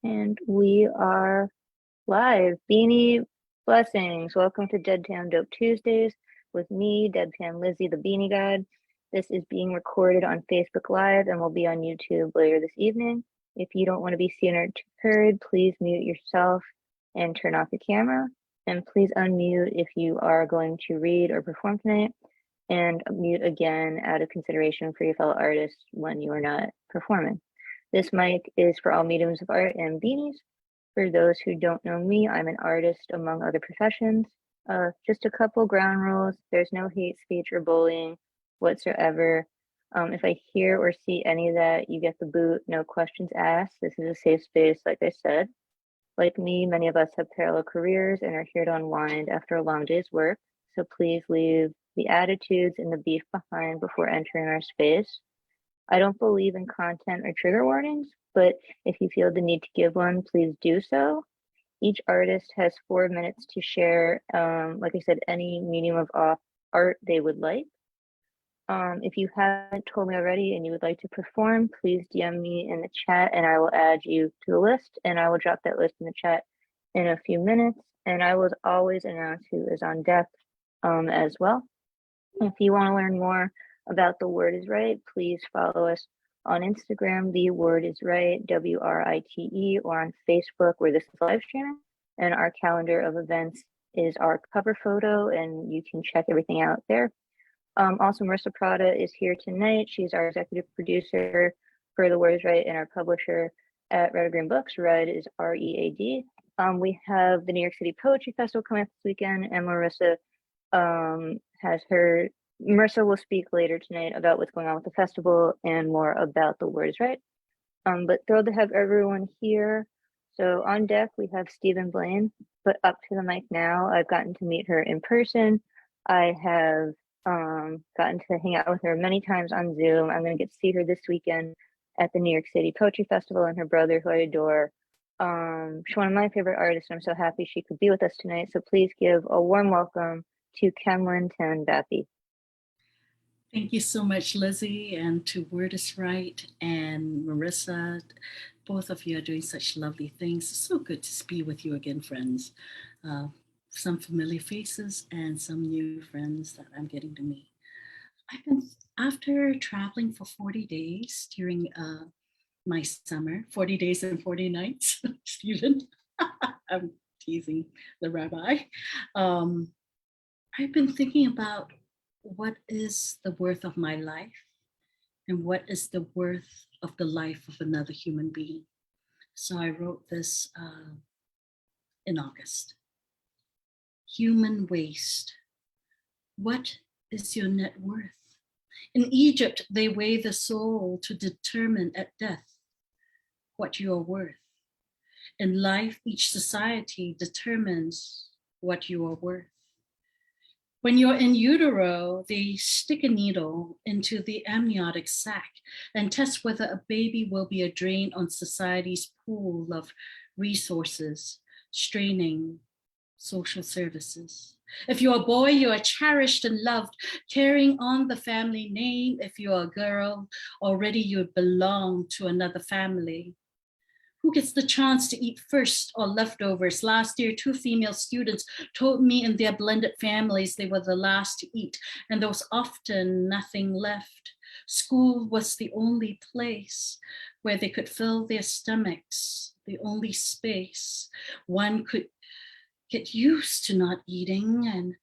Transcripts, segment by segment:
And we are live. Beanie, blessings. Welcome to Deadpan Dope Tuesdays with me, Deadpan Lizzie, the Beanie God. This is being recorded on Facebook Live and will be on YouTube later this evening. If you don't want to be seen or heard, please mute yourself and turn off the camera. And please unmute if you are going to read or perform tonight, and mute again out of consideration for your fellow artists when you are not performing. This mic is for all mediums of art and beanies. For those who don't know me, I'm an artist among other professions. Just a couple ground rules. There's no hate speech or bullying whatsoever. If I hear or see any of that, you get the boot, no questions asked. This is a safe space, like I said. Like me, many of us have parallel careers and are here to unwind after a long day's work. So please leave the attitudes and the beef behind before entering our space. I don't believe in content or trigger warnings, but if you feel the need to give one, please do so. Each artist has 4 minutes to share, like I said, any medium of art they would like. If you haven't told me already and you would like to perform, please DM me in the chat and I will add you to the list, and I will drop that list in the chat in a few minutes. And I will always announce who is on deck as well. If you want to learn more about The Word is Right, please follow us on Instagram, The Word is Right, WRITE, or on Facebook, where this is live streaming. And our calendar of events is our cover photo, and you can check everything out there. Also, Marissa Prada is here tonight. She's our executive producer for The Word is Right and our publisher at Red Green Books. Red is READ. We have the New York City Poetry Festival coming up this weekend, and Marissa Marissa will speak later tonight about what's going on with the festival and more about The Word is Right. But thrilled to have everyone here. So on deck, we have Stephen Blaine, but up to the mic now. I've gotten to meet her in person. I have gotten to hang out with her many times on Zoom. I'm going to get to see her this weekend at the New York City Poetry Festival, and her brother, who I adore. She's one of my favorite artists, and I'm so happy she could be with us tonight. So please give a warm welcome to Kenlyn Tanbappy. Thank you so much, Lizzie, and to Word is Right and Marissa. Both of you are doing such lovely things. It's so good to be with you again, friends. Some familiar faces and some new friends that I'm getting to meet. After traveling for 40 days during my summer, 40 days and 40 nights, Stephen, I'm teasing the rabbi. I've been thinking about what is the worth of my life and what is the worth of the life of another human being. So I wrote this in August. Human waste. What is your net worth? In Egypt, they weigh the soul to determine at death what you are worth. In life, each society determines what you are worth. When you're in utero, they stick a needle into the amniotic sac and test whether a baby will be a drain on society's pool of resources, straining social services. If you're a boy, you are cherished and loved, carrying on the family name. If you're a girl, already you belong to another family. Who gets the chance to eat first or leftovers? Last year, 2 female students told me in their blended families they were the last to eat, and there was often nothing left. School was the only place where they could fill their stomachs, the only space. One could get used to not eating, and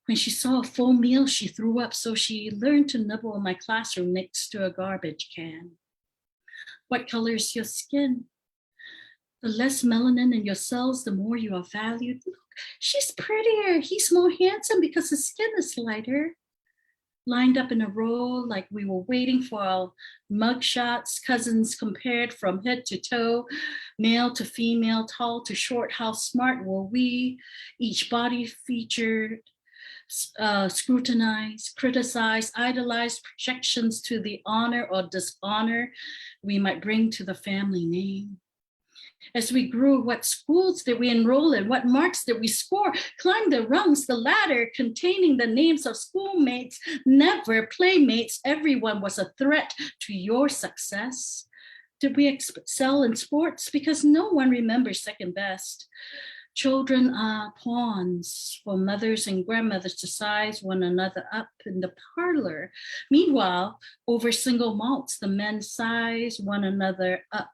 when she saw a full meal, she threw up, so she learned to nibble in my classroom next to a garbage can. What color is your skin? The less melanin in your cells, the more you are valued. Look, she's prettier. He's more handsome because his skin is lighter. Lined up in a row like we were waiting for our mug shots, cousins compared from head to toe, male to female, tall to short. How smart were we? Each body featured, scrutinized, criticized, idolized, projections to the honor or dishonor we might bring to the family name. As we grew, what schools did we enroll in? What marks did we score? Climb the rungs, the ladder containing the names of schoolmates, never playmates. Everyone was a threat to your success. Did we excel in sports? Because no one remembers second best. Children are pawns for mothers and grandmothers to size one another up in the parlor. Meanwhile, over single malts, the men size one another up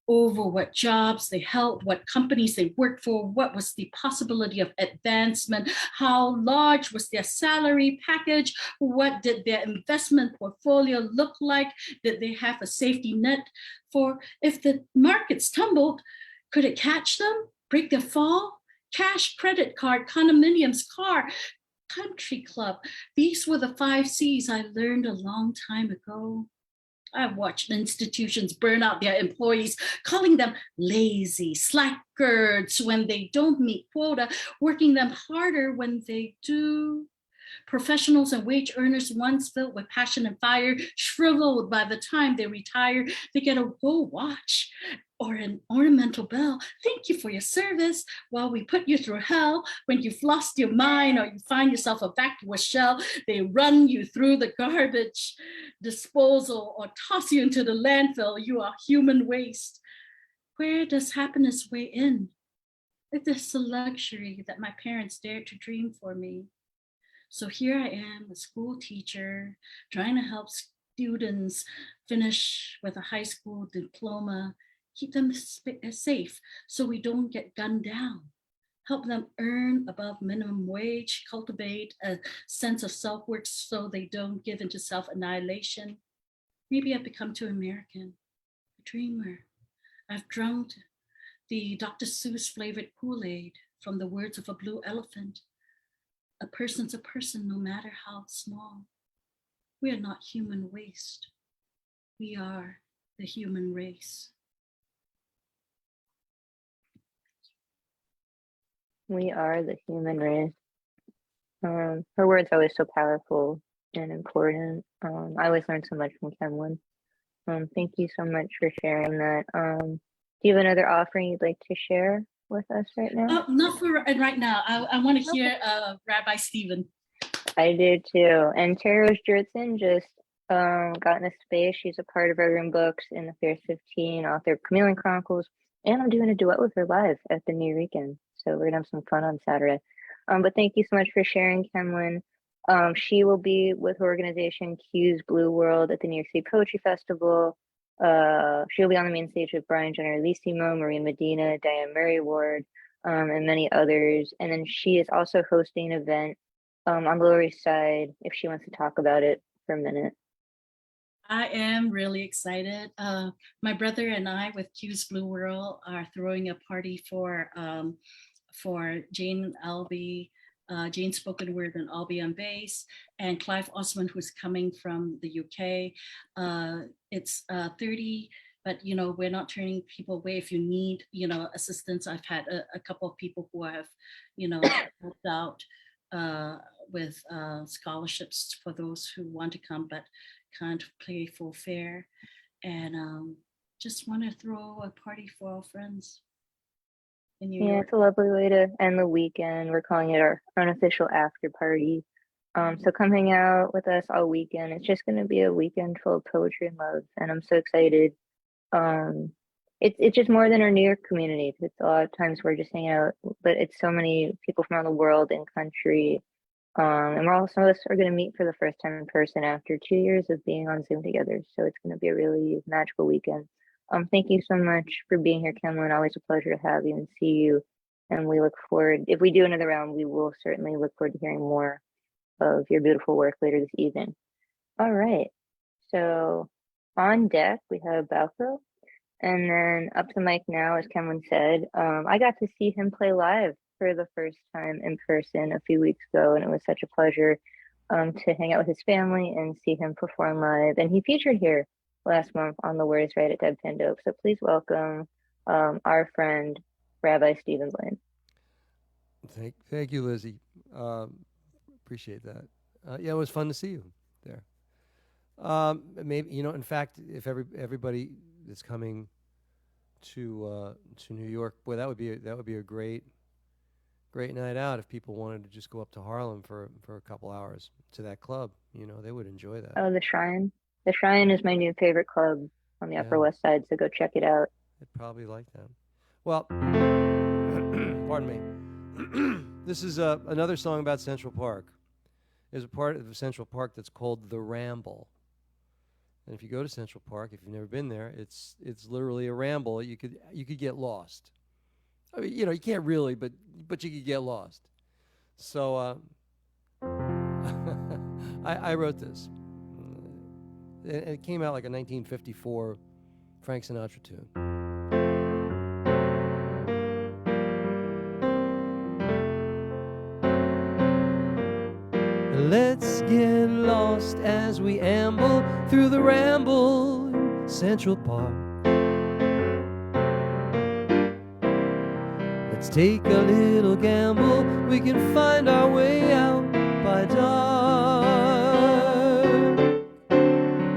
over what jobs they held, what companies they worked for, what was the possibility of advancement, how large was their salary package, what did their investment portfolio look like, did they have a safety net for if the markets tumbled, could it catch them, break their fall? Cash, credit card, condominiums, car, country club. These were the 5 C's I learned a long time ago. I've watched institutions burn out their employees, calling them lazy, slackers when they don't meet quota, working them harder when they do. Professionals and wage earners, once filled with passion and fire, shriveled by the time they retire. They get a gold watch or an ornamental bell. Thank you for your service while we put you through hell. When you've lost your mind or you find yourself a vacuous shell, they run you through the garbage disposal or toss you into the landfill. You are human waste. Where does happiness weigh in? It is a luxury that my parents dared to dream for me. So here I am, a school teacher, trying to help students finish with a high school diploma, keep them safe so we don't get gunned down, help them earn above minimum wage, cultivate a sense of self-worth so they don't give into self-annihilation. Maybe I've become too American, a dreamer. I've drunk the Dr. Seuss flavored Kool-Aid from the words of a blue elephant. A person's a person, no matter how small. We are not human waste. We are the human race. We are the human race. Her words are always so powerful and important. I always learn so much from Kenlin. Thank you so much for sharing that. Do you have another offering you'd like to share with us right now? Not for right now. I want to hear Rabbi Stephen. I do too. And Tara Jurtson just got in a space. She's a part of Evergreen Books in the Fairs 15, author of Chameleon Chronicles, and I'm doing a duet with her live at the New Weekend. So we're gonna have some fun on Saturday. But thank you so much for sharing, Kenlin. She will be with her organization Q's Blue World at the New York City Poetry Festival. She'll be on the main stage with Brian Generalissimo, Maria Medina, Diane Murray Ward, and many others. And then she is also hosting an event on the Lower East Side if she wants to talk about it for a minute. I am really excited. My brother and I with Q's Blue World are throwing a party for Jane Albee, Jane Spoken Word and Albee on bass, and Clive Osman, who's coming from the UK. It's 30, but we're not turning people away. If you need assistance, I've had a couple of people who have helped out with scholarships for those who want to come but can't pay full fare, and just want to throw a party for our friends in New York. It's a lovely way to end the weekend. We're calling it our unofficial after party. So come hang out with us all weekend. It's just going to be a weekend full of poetry and love, and I'm so excited. It's just more than our New York community. It's a lot of times we're just hanging out, but it's so many people from around the world and country. And some of us are going to meet for the first time in person after 2 years of being on Zoom together. So it's going to be a really magical weekend. Thank you so much for being here, Kenlin. Always a pleasure to have you and see you. And we look forward, if we do another round, we will certainly look forward to hearing more of your beautiful work later this evening. All right. So on deck, we have Balco. And then up to mic now, as Kenlin said, I got to see him play live for the first time in person a few weeks ago, and it was such a pleasure to hang out with his family and see him perform live. And he featured here last month on The Word Is Right at Deadpan Dope. So please welcome our friend, Rabbi Stephen Blaine. Thank you, Lizzie. Appreciate that. Yeah, it was fun to see you there. Maybe in fact, if everybody is coming to New York, boy, that would be a great night out. If people wanted to just go up to Harlem for a couple hours to that club, they would enjoy that. Oh, the Shrine. The Shrine is my new favorite club on the Yeah. Upper West Side, so go check it out. I'd probably like that. Well, pardon me. This is another song about Central Park. There's a part of Central Park that's called the Ramble. And if you go to Central Park, if you've never been there, it's literally a ramble. You could get lost. I mean, you can't really, but you could get lost. So I wrote this. And it came out like a 1954 Frank Sinatra tune. Let's get lost as we amble through the ramble in Central Park. Let's take a little gamble, we can find our way out by dark.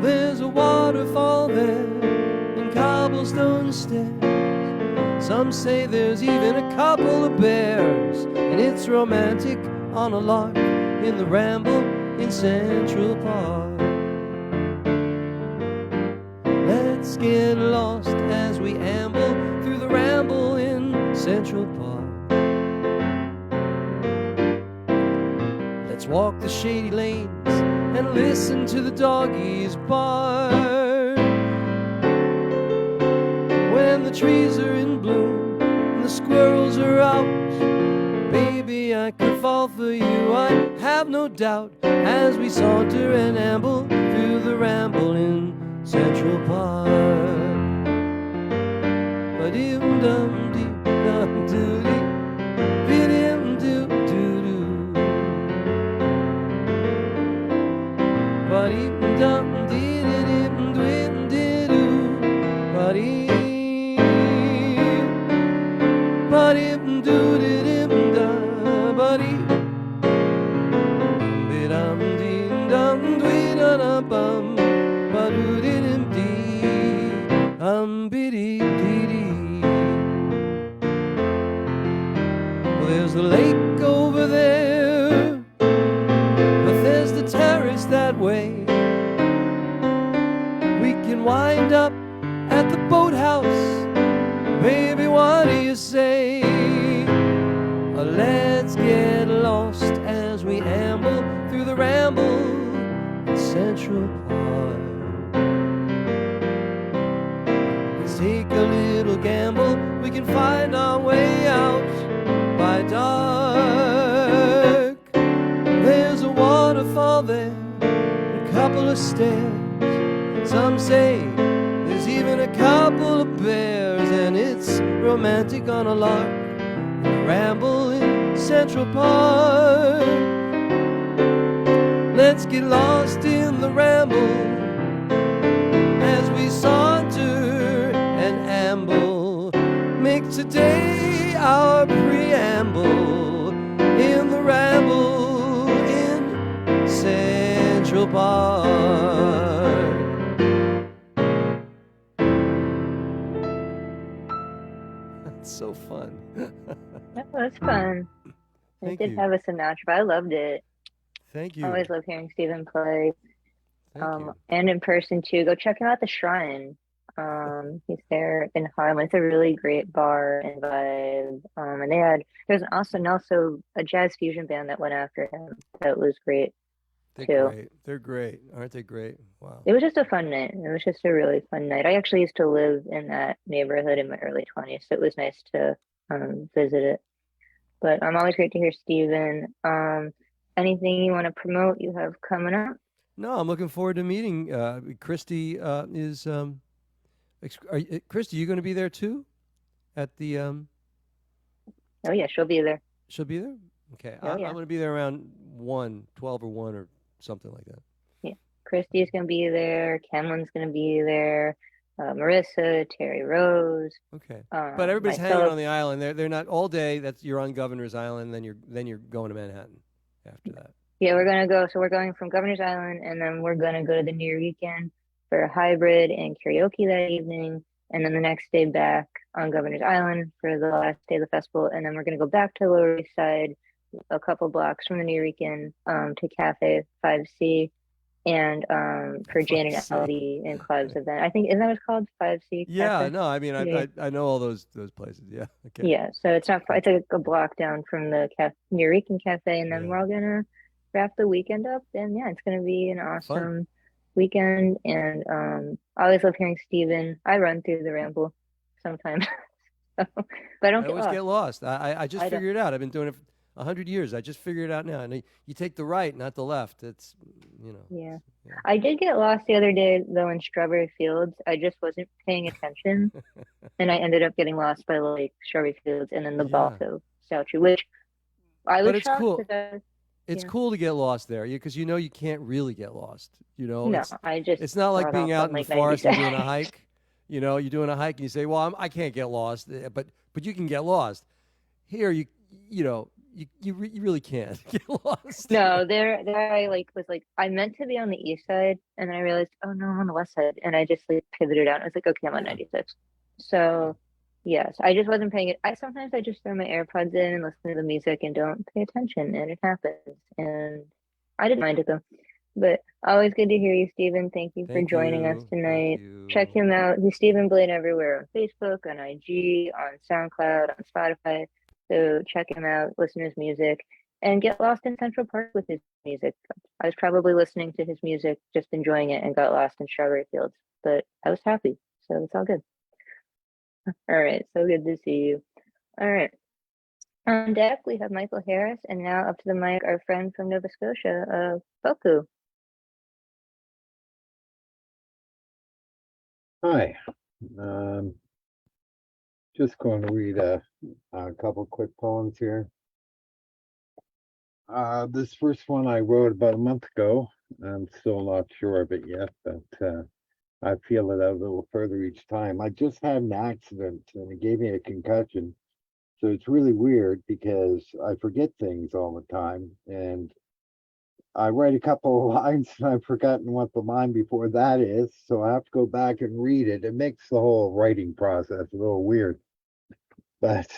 There's a waterfall there and cobblestone stairs. Some say there's even a couple of bears, and it's romantic on a lark in the ramble in Central Park. Let's get lost as we amble through the ramble in Central Park. Let's walk the shady lanes and listen to the doggies bark. When the trees are in bloom and the squirrels are out, baby, I could fall for you, I have no doubt, as we saunter and amble through the ramble in Central Park. Ba-dim-dum-dee-dum-doo-dee, be-dim-doo-doo-doo. Ba-dim-dum-dee-dee-dim-dwim-dee-doo. Ba-dim, ba-dim-doo-dee-dim-da, ba-dim. Bum-dee-dum-dee-dum-dwee-da-da-bum, ba-doo-dee-dim-dee, biddy-dee-dee. Well, there's the lake over there, Bethesda Terrace that way. We can wind up at the boathouse, baby, what do you say? Let's get lost as we amble through the ramble in Central Park. Let's take a little gamble, we can find our way out by dark. There's a waterfall there, a couple of stairs. Some say there's even a couple of bears, and it's romantic on a lark in the ramble in Central Park. Let's get lost in the ramble as we saunter and amble. Make today our preamble in the ramble in Central Park. That's so fun. That was fun. Thank It did you. have a Sinatra, but I loved it. Thank I you. always love hearing Stephen play. Thank you. And in person too. Go check him out at the Shrine. He's there in Harlem. It's a really great bar and vibe. And there's also a jazz fusion band that went after him. That was great They're too. great. They're great. Aren't they great? Wow. It was just a fun night. It was just a really fun night. I actually used to live in that neighborhood in my early 20s, so it was nice to visit it. But always great to hear Steven. Anything you want to promote you have coming up? No, I'm looking forward to meeting Christy. Is Christy? You going to be there too? At the Oh yeah, she'll be there. she'll be there. Okay, Oh I'm yeah. going to be there around 12 or 1 or something like that. Yeah. Christy's gonna be there. Cameron's gonna be there. Marissa, Terry Rose. Okay, but everybody's hanging Myself. on the island. They're not all day. You're on Governor's Island. Then you're going to Manhattan after that. Yeah, we're gonna go. So we're going from Governor's Island, and then we're gonna go to the New Weekend for a hybrid and karaoke that evening, and then the next day back on Governor's Island for the last day of the festival, and then we're gonna go back to Lower East Side, a couple blocks from the New Weekend, to Cafe 5C, and for Jane and 5C. Ellie and Clive's event. I think isn't that what it's called? 5C Yeah, Cafe. no, I mean, Yeah. I know all those places. Yeah, okay. Yeah, so it's not far. It's like a block down from the Eureka Cafe, and then Yeah, we're all gonna wrap the weekend up. And yeah, it's gonna be an fun. awesome weekend. And I always love hearing Steven. I run through the ramble sometimes, so, but I don't I get always get lost. lost. I just I don't. figured it out. I've been doing it for 100 years. I just figured it out now. And you take the right, not the left. It's, you know, Yeah, yeah. I did get lost the other day though in Strawberry Fields. I just wasn't paying attention, and I ended up getting lost by like Strawberry Fields and then the Yeah, Balto statue, which I but was it's shocked cool. because It's yeah. cool to get lost there because you know you can't really get lost. You know, No, I just it's not like got being off out on in the like forest and 96. doing a hike. You know, you're doing a hike and you say, "Well, I can't get lost," but you can get lost. Here, you know, you really can't get lost. No, there I like was like I meant to be on the east side and then I realized, oh no, I'm on the west side. And I just like pivoted out. I was like, okay, I'm on Yeah, 96. yeah. So yes, I just wasn't paying it. I sometimes I just throw my AirPods in and listen to the music and don't pay attention and it happens. And I didn't mind it though. But always good to hear you, Stephen. Thank you for Thank joining us you, thank tonight. Check you. him out. He's Stephen Blaine everywhere on Facebook, on IG, on SoundCloud, on Spotify. So check him out, listen to his music, and get lost in Central Park with his music. I was probably listening to his music, just enjoying it, and got lost in Strawberry Fields. But I was happy, so it's all good. All right, so good to see you. All right. On deck, we have Michael Harris, and now up to the mic, our friend from Nova Scotia, Boku. Hi. Just going to read a couple quick poems here. This first one I wrote about a month ago. I'm still not sure of it yet, but I feel it out a little further each time. I just had an accident and it gave me a concussion. So it's really weird because I forget things all the time. And I write a couple of lines and I've forgotten what the line before that is. So I have to go back and read it. It makes the whole writing process a little weird. But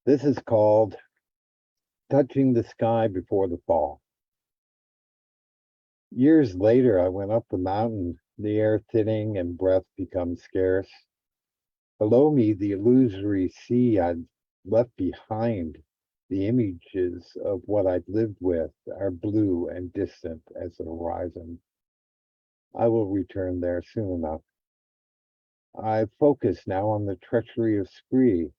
this is called Touching the Sky Before the Fall. Years later, I went up the mountain, the air thinning and breath becomes scarce. Below me, the illusory sea I'd left behind, the images of what I'd lived with are blue and distant as the horizon. I will return there soon enough. I focus now on the treachery of spree,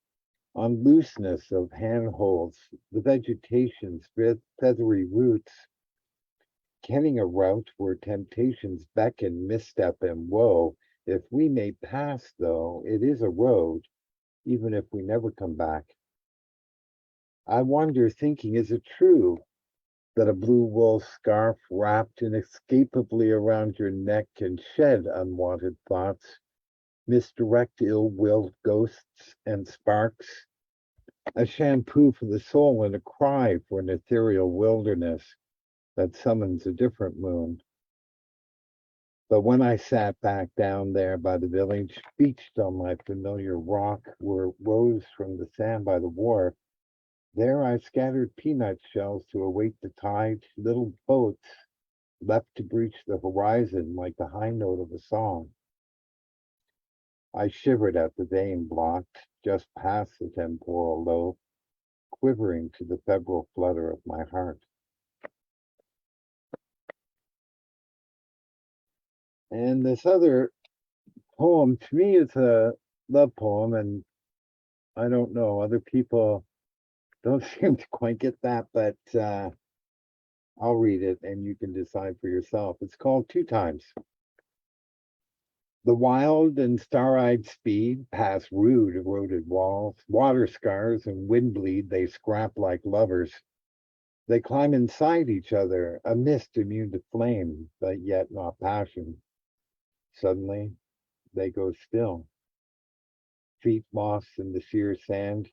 on looseness of handholds, the vegetation's feathery roots, kenning a route where temptations beckon misstep and woe. If we may pass, though, it is a road, even if we never come back. I wonder, thinking, is it true that a blue wool scarf wrapped inescapably around your neck can shed unwanted thoughts, misdirect ill-willed ghosts and sparks? A shampoo for the soul and a cry for an ethereal wilderness that summons a different moon. But when I sat back down there by the village, beached on my familiar rock where it rose from the sand by the wharf, there I scattered peanut shells to await the tide, little boats left to breach the horizon like the high note of a song. I shivered at the vein blocked just past the temporal lobe, quivering to the febrile flutter of my heart. And this other poem, to me, is a love poem, and I don't know, other people don't seem to quite get that, but I'll read it and you can decide for yourself. It's called Two Times. The wild and star-eyed speed past rude eroded walls, water scars and wind bleed, they scrap like lovers. They climb inside each other, a mist immune to flame, but yet not passion. Suddenly, they go still, feet lost in the sheer sand.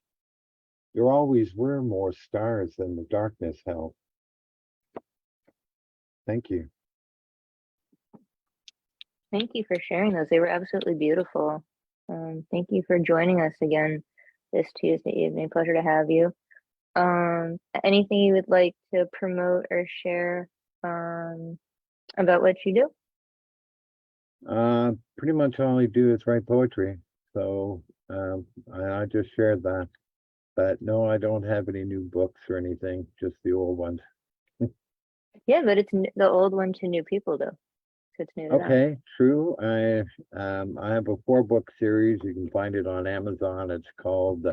There always were more stars than the darkness held. Thank you. Thank you for sharing those. They were absolutely beautiful. Thank you for joining us again this Tuesday evening. Pleasure to have you. Anything you would like to promote or share about what you do. Pretty much all I do is write poetry. So I just shared that. But no, I don't have any new books or anything, just the old ones. Yeah, but it's the old one to new people though. So it's new to them. Okay, true. I have a 4-book series. You can find it on Amazon. It's called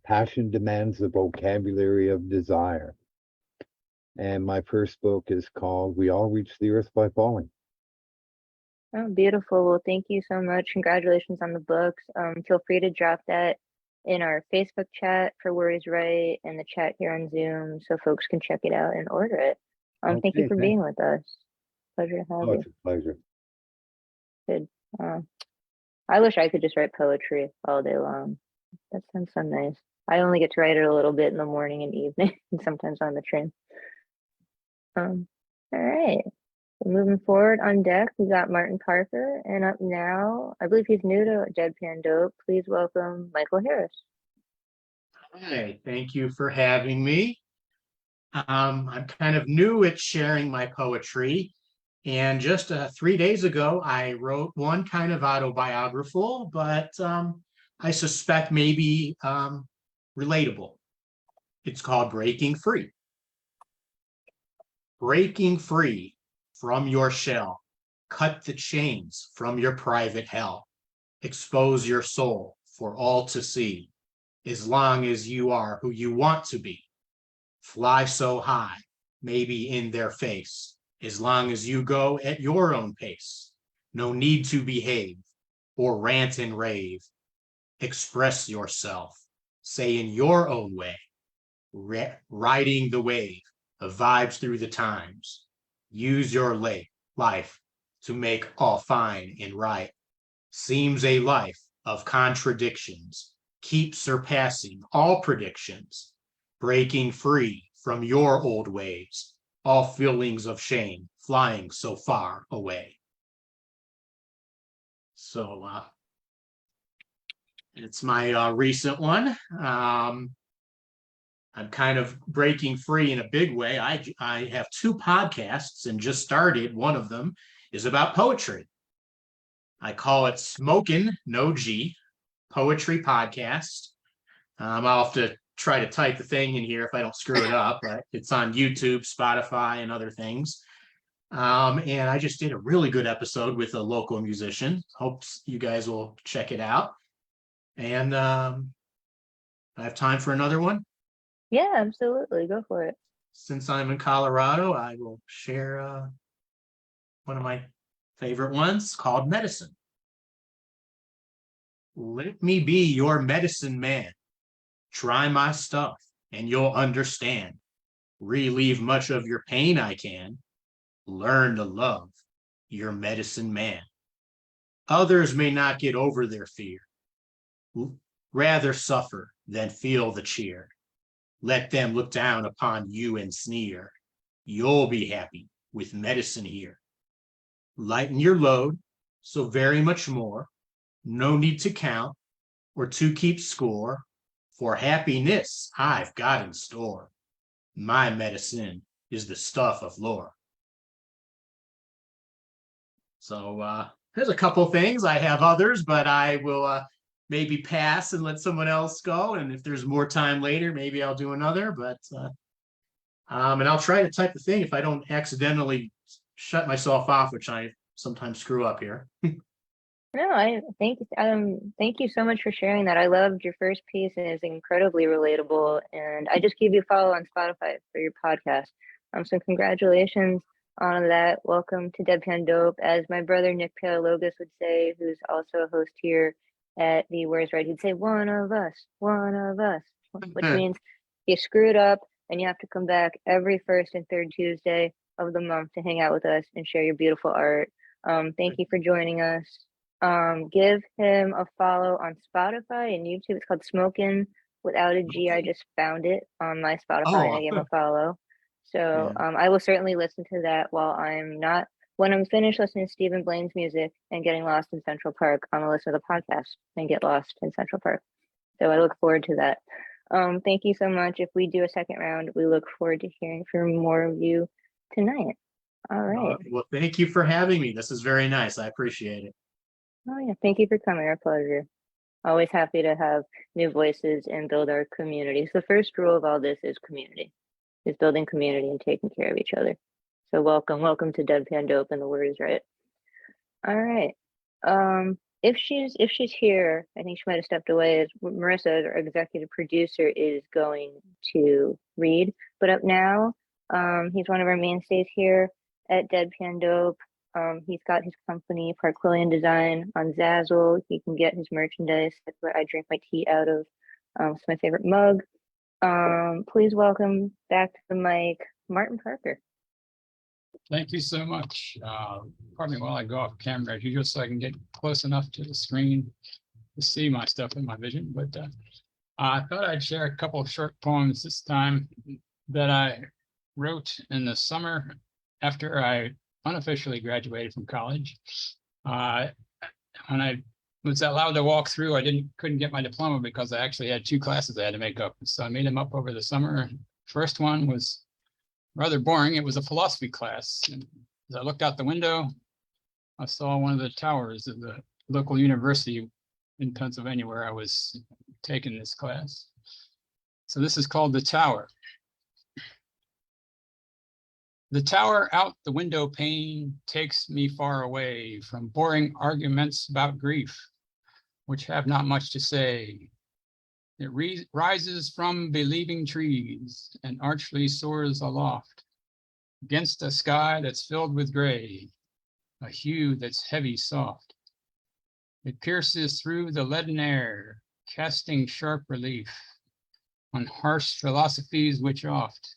Passion Demands the Vocabulary of Desire. And my first book is called We All Reach the Earth by Falling. Oh, beautiful. Well, thank you so much. Congratulations on the books. Feel free to drop that in our Facebook chat for Worries Right and the chat here on Zoom so folks can check it out and order it. Thank you Okay, for thanks. being with us. Pleasure to have Oh, you. it's a pleasure. Good. I wish I could just write poetry all day long. That sounds so nice. I only get to write it a little bit in the morning and evening and sometimes on the train. All right. So moving forward on deck, we got Martin Parker, and up now, I believe he's new to Deadpan Dope. Please welcome Michael Harris. Hi, thank you for having me. I'm kind of new at sharing my poetry, and just 3 days ago, I wrote one kind of autobiographical, but I suspect maybe relatable. It's called Breaking Free. Breaking free from your shell, cut the chains from your private hell, expose your soul for all to see, as long as you are who you want to be. Fly so high, maybe in their face, as long as you go at your own pace. No need to behave or rant and rave. Express yourself, say in your own way, riding the wave of vibes through the times. Use your life to make all fine and right. Seems a life of contradictions. Keep surpassing all predictions. Breaking free from your old ways. All feelings of shame flying so far away. So it's my recent one. I'm kind of breaking free in a big way. I have 2 podcasts and just started. One of them is about poetry. I call it Smokin' No G Poetry Podcast. I'll have to try to type the thing in here if I don't screw it up, but it's on YouTube, Spotify, and other things. And I just did a really good episode with a local musician. Hopes you guys will check it out. And I have time for another one. Yeah, absolutely. Go for it. Since I'm in Colorado, I will share one of my favorite ones called Medicine. Let me be your medicine man. Try my stuff and you'll understand. Relieve much of your pain I can. Learn to love your medicine man. Others may not get over their fear. Rather suffer than feel the cheer. Let them look down upon you and sneer. You'll be happy with medicine here. Lighten your load, so very much more. No need to count or to keep score. For happiness I've got in store. My medicine is the stuff of lore. So there's a couple things. I have others, but I will maybe pass and let someone else go. And if there's more time later, maybe I'll do another. But and I'll try to type the thing if I don't accidentally shut myself off, which I sometimes screw up here. No, I thank you so much for sharing that. I loved your first piece and it's incredibly relatable. And I just gave you a follow on Spotify for your podcast. So congratulations on that. Welcome to Deadpan Dope. As my brother Nick Palalogus would say, who's also a host here at the Where's Right, he'd say, one of us, which means you screwed up and you have to come back every first and third Tuesday of the month to hang out with us and share your beautiful art. Thank you for joining us. Give him a follow on Spotify and YouTube. It's called Smokin' without a G. I just found it on my Spotify and I gave him a follow. So I will certainly listen to that while when I'm finished listening to Stephen Blaine's music and getting lost in Central Park, I'm gonna listen to the podcast and get lost in Central Park. So I look forward to that. Thank you so much. If we do a second round, we look forward to hearing from more of you tonight. All right. Well, thank you for having me. This is very nice. I appreciate it. Oh yeah, thank you for coming. Our pleasure. Always happy to have new voices and build our communities. The first rule of all this is community, is building community and taking care of each other. So welcome to Deadpan Dope, and the word is right. All right. If she's here, I think she might have stepped away. As Marissa, our executive producer, is going to read. But up now, he's one of our mainstays here at Deadpan Dope. He's got his company, Parkwillian Design, on Zazzle. He can get his merchandise. That's what I drink my tea out of. It's my favorite mug. Please welcome back to the mic, Martin Parker. Thank you so much. Pardon me while I go off camera as usual, so I can get close enough to the screen to see my stuff in my vision. But I thought I'd share a couple of short poems this time that I wrote in the summer after I unofficially graduated from college. When I was allowed to walk through, I couldn't get my diploma because I actually had 2 classes I had to make up. So I made them up over the summer. First one was rather boring. It was a philosophy class. And as I looked out the window, I saw one of the towers of the local university in Pennsylvania where I was taking this class. So this is called The Tower. The tower out the window pane takes me far away from boring arguments about grief, which have not much to say. It rises from believing trees and archly soars aloft against a sky that's filled with gray, a hue that's heavy soft. It pierces through the leaden air, casting sharp relief on harsh philosophies which oft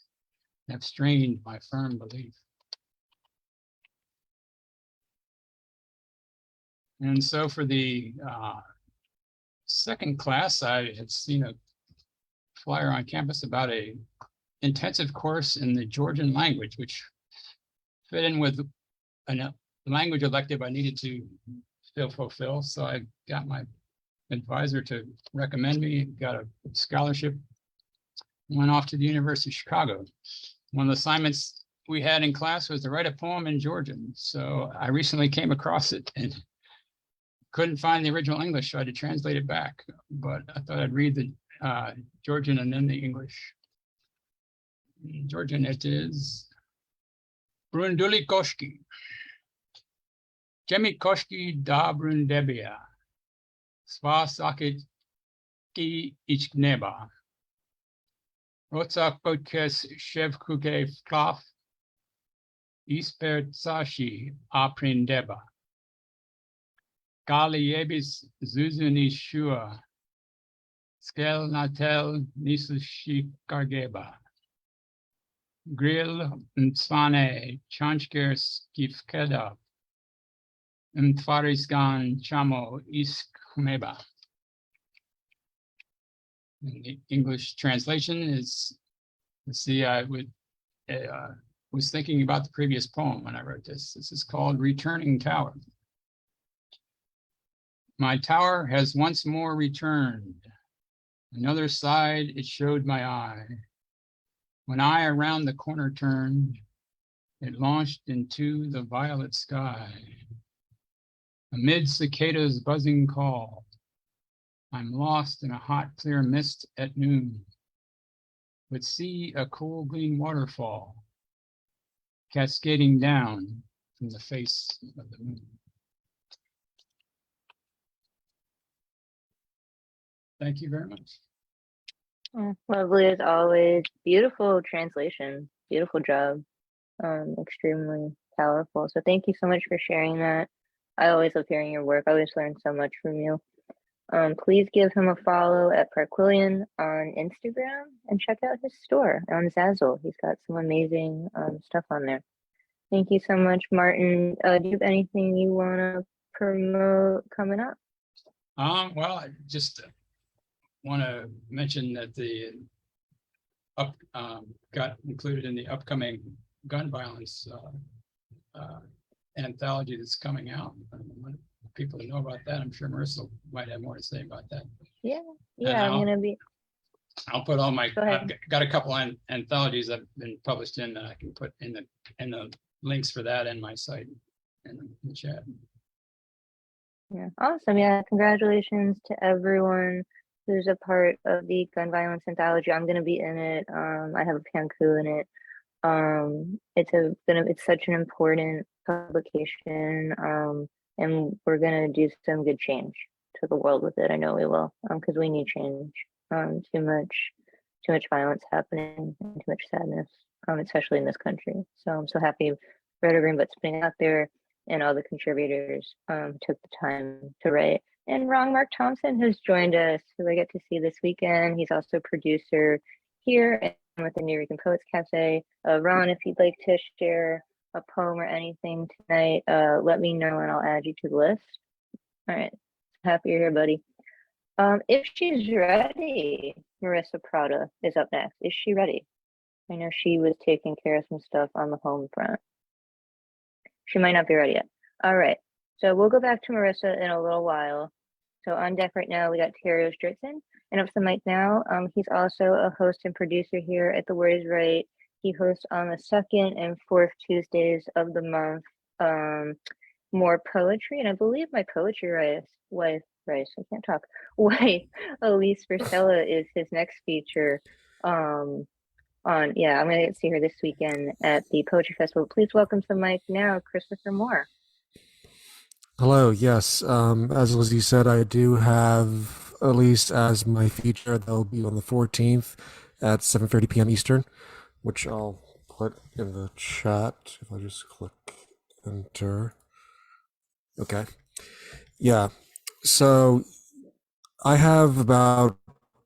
have strained my firm belief. And so for the second class, I had seen a flyer on campus about a intensive course in the Georgian language, which fit in with a language elective I needed to fulfill. So I got my advisor to recommend me, got a scholarship, went off to the University of Chicago. One of the assignments we had in class was to write a poem in Georgian. So I recently came across it and couldn't find the original English, so I had to translate it back. But I thought I'd read the Georgian and then the English. In Georgian it is Brunduli Koshki. Jemi Koshki da Brundebia. Sva sakit ki ichkneba. Rotsa kotkes shevkuke flaf. Isper tsashi aprindeba. Galiebis zuzuni shua. Skel natel nisushi kargeba. Grill mtsvane chanchker skifkeda. Mtvarisgan chamo iskhmeba. The English translation is, let's see, I was thinking about the previous poem when I wrote this. This is called Returning Tower. My tower has once more returned. Another side it showed my eye. When I around the corner turned, it launched into the violet sky. Amid cicadas' buzzing call, I'm lost in a hot, clear mist at noon, but see a cool green waterfall cascading down from the face of the moon. Thank you very much. Oh, lovely as always. Beautiful translation. Beautiful job. Extremely powerful. So thank you so much for sharing that. I always love hearing your work. I always learn so much from you. Please give him a follow at Parkwillian on Instagram and check out his store on Zazzle. He's got some amazing stuff on there. Thank you so much, Martin. Do you have anything you want to promote coming up? Well, I just want to mention that the got included in the upcoming gun violence anthology that's coming out. People to know about that. I'm sure Marissa might have more to say about that. Yeah, I'm gonna be. I'll put all my. Go ahead. I've got a couple anthologies that have been published in that I can put in the links for that and my site in the chat. Yeah, awesome. Yeah, congratulations to everyone who's a part of the gun violence anthology. I'm gonna be in it. I have a panku in it. It's such an important publication. And we're gonna do some good change to the world with it. I know we will. Because we need change. Too much violence happening and too much sadness. Especially in this country. So I'm so happy Red or Green But's putting out there, and all the contributors took the time to write. And Wrong Mark Thompson, who's joined us, who I get to see this weekend. He's also a producer here and with the New Rican Poets Cafe. Ron, if you'd like to share a poem or anything tonight, let me know and I'll add you to the list. All right, happy you're here, buddy. If she's ready, Marissa Prada is up next. Is she ready? I know she was taking care of some stuff on the home front. She might not be ready yet. All right, so we'll go back to Marissa in a little while. So on deck right now, we got Terry Ostritzen, and up to the mic now. He's also a host and producer here at The Word Is Right. He hosts on the second and fourth Tuesdays of the month, more poetry, and I believe my poetry wife, I can't talk, wife, Elise Rosella is his next feature. I'm gonna get to see her this weekend at the Poetry Festival. Please welcome to the mic now, Christopher Moore. Hello, yes. As Lizzie said, I do have Elise as my feature. That'll be on the 14th at 7:30 p.m. Eastern, which I'll put in the chat if I just click enter. Okay. Yeah. So I have about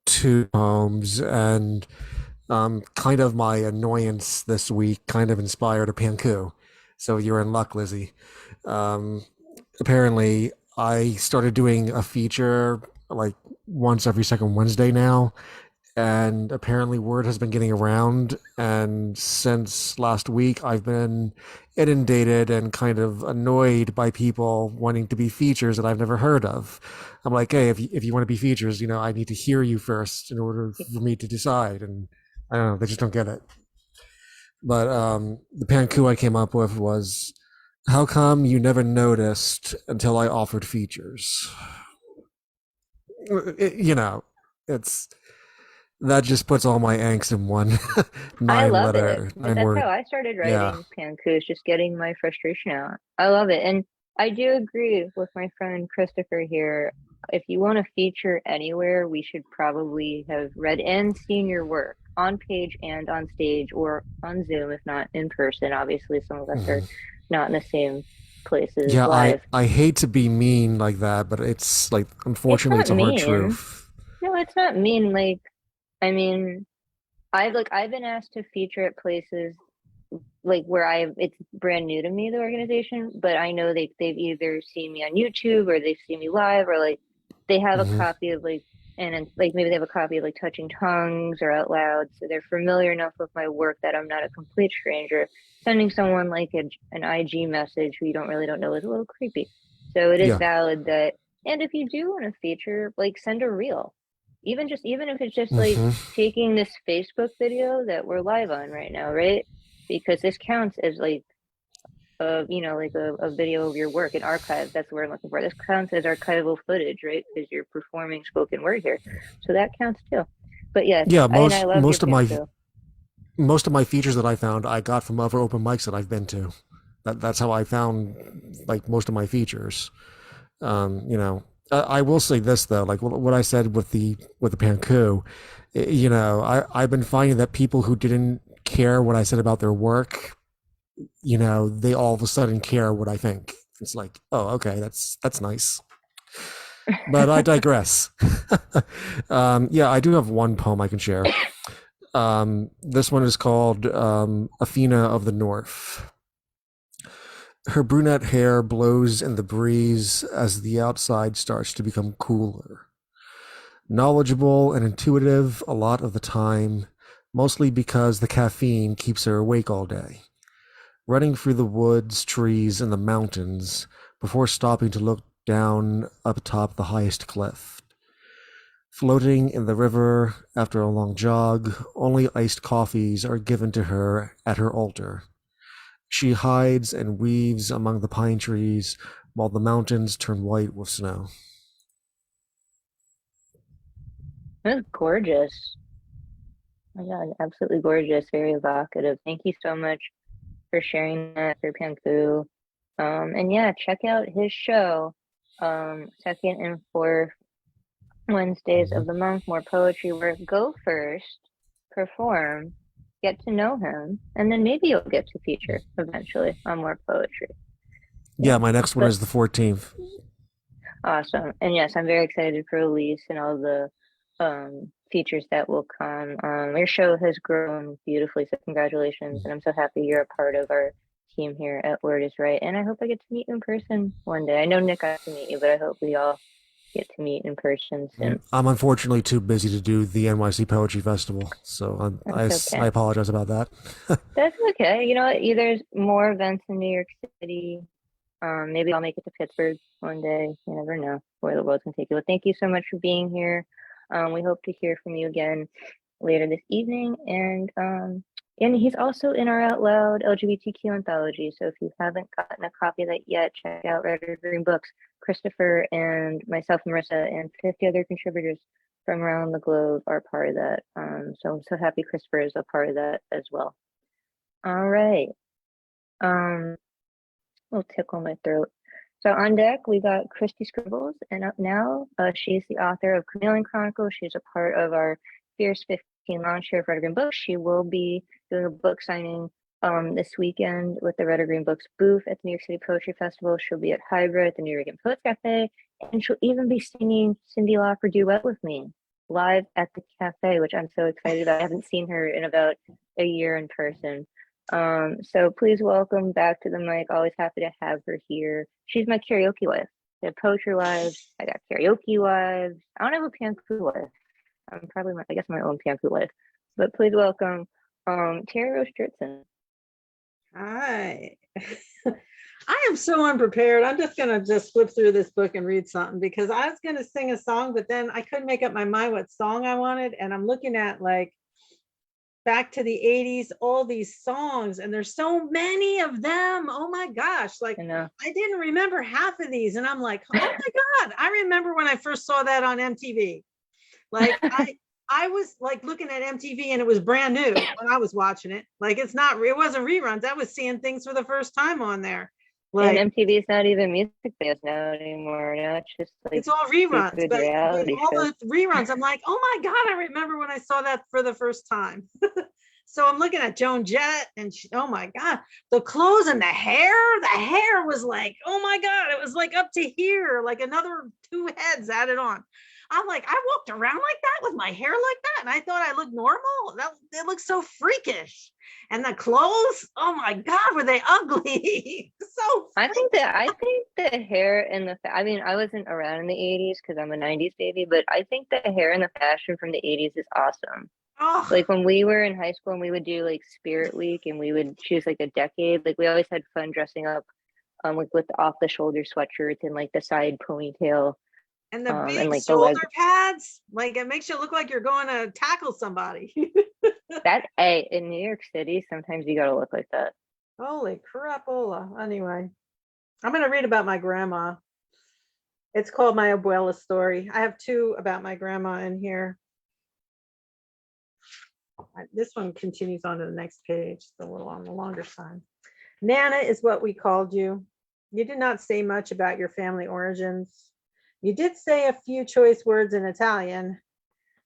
2 poems, and kind of my annoyance this week kind of inspired a panku. So you're in luck, Lizzie. Apparently, I started doing a feature like once every second Wednesday now, and apparently word has been getting around, and since last week I've been inundated and kind of annoyed by people wanting to be features that I've never heard of. I'm like, hey, if you want to be features, I need to hear you first in order for me to decide, and I don't know, they just don't get it. But the panku I came up with was, how come you never noticed until I offered features? It's that just puts all my angst in one I love letter. it. That's how I started writing pankus, just getting my frustration out. I love it. And I do agree with my friend Christopher here. If you want to feature anywhere, we should probably have read and seen your work on page and on stage or on Zoom, if not in person. Obviously, some of us are not in the same places live. I hate to be mean like that, but it's like, unfortunately, it's a hard truth. No, it's not mean. Like, I mean, I've been asked to feature at places like where it's brand new to me, the organization, but I know they've either seen me on YouTube or they've seen me live, or like they have a copy of maybe they have a copy of like Touching Tongues or Out Loud, so they're familiar enough with my work that I'm not a complete stranger. Sending someone like an IG message who you don't know is a little creepy. So it is valid that, and if you do want to feature, like send a reel. Even if it's just like taking this Facebook video that we're live on right now, right? Because this counts as like a video of your work, an archive. That's what I'm looking for. This counts as archival footage, right? Because you're performing spoken word here, so that counts too. But yes, most of my features that I found, I got from other open mics that I've been to. That's how I found like most of my features. I will say this though, like what I said with the panku, I've been finding that people who didn't care what I said about their work, they all of a sudden care what I think. It's like, oh, okay, that's nice. But I digress. I do have one poem I can share. This one is called Athena of the North. Her brunette hair blows in the breeze as the outside starts to become cooler. Knowledgeable and intuitive a lot of the time, mostly because the caffeine keeps her awake all day. Running through the woods, trees, and the mountains before stopping to look down up atop the highest cliff. Floating in the river after a long jog, only iced coffees are given to her at her altar. She hides and weaves among the pine trees while the mountains turn white with snow. That's gorgeous. Oh my God, absolutely gorgeous, very evocative. Thank you so much for sharing that for Panku. And yeah, check out his show. Second and fourth Wednesdays of the month, more poetry work. Go first, perform, get to know him, and then maybe you'll get to feature eventually on more poetry. Yeah, my next one is the 14th. Awesome. And yes, I'm very excited for Elise and all the features that will come. Your show has grown beautifully, so congratulations. And I'm so happy you're a part of our team here at Word is Right. And I hope I get to meet you in person one day. I know Nick got to meet you, but I hope we all get to meet in person soon. I'm unfortunately too busy to do the NYC Poetry Festival, so Okay. I apologize about that. That's okay. You know what? There's more events in New York City. Maybe I'll make it to Pittsburgh one day. You never know where the world can take you. Well, thank you so much for being here. We hope to hear from you again later this evening. And he's also in our Out Loud LGBTQ anthology. So if you haven't gotten a copy of that yet, check out Red Green Books. Christopher and myself, Marissa, and 50 other contributors from around the globe are part of that. So I'm so happy Christopher is a part of that as well. All right. Will tickle my throat. So on deck, we got Christy Scribbles, and up now, she's the author of Chameleon Chronicles. She's a part of our Fierce 15 launch here for Red Green Books. She will be doing a book signing this weekend with the Red Green Books booth at the New York City Poetry Festival. She'll be at Hybrid at the New York Poets Cafe, and she'll even be singing Cyndi Lauper Duet with me live at the cafe, which I'm so excited about. I haven't seen her in about a year in person. So please welcome back to the mic. Always happy to have her here. She's my karaoke wife. I have poetry wives. I got karaoke wives. I don't have a Panku wife. I'm probably my own Panku wife. But please welcome Terry Rose Stritson. Hi. I am so unprepared. I'm just gonna flip through this book and read something because I was gonna sing a song, but then I couldn't make up my mind what song I wanted, and I'm looking at like back to the 80s, all these songs, and there's so many of them. Oh my gosh, like I didn't remember half of these, and I'm like, oh my God, I remember when I first saw that on MTV. Like I was like looking at MTV and it was brand new when I was watching it. Like it wasn't reruns. I was seeing things for the first time on there. Like and MTV is not even music videos now anymore. Now it's just like it's all reruns. But all shows. the reruns, I'm like, oh my God, I remember when I saw that for the first time. So I'm looking at Joan Jett and oh my God, the clothes and the hair was like, oh my God, it was like up to here, like another 2 heads added on. I'm like, I walked around like that with my hair like that, and I thought I looked normal. It looked so freakish. And the clothes, oh my God, were they ugly? So I think the hair and I wasn't around in the 80s because I'm a 90s baby, but I think the hair and the fashion from the 80s is awesome. Oh. Like when we were in high school and we would do like Spirit Week and we would choose like a decade, like we always had fun dressing up like with off the shoulder sweatshirts and like the side ponytail. And the big and, like, shoulder pads, like it makes you look like you're going to tackle somebody. In New York City, sometimes you gotta look like that. Holy crapola. Anyway, I'm going to read about my grandma. It's called My Abuela Story. I have 2 about my grandma in here. This one continues on to the next page. It's a little on the longer side. Nana is what we called you. You did not say much about your family origins. You did say a few choice words in Italian,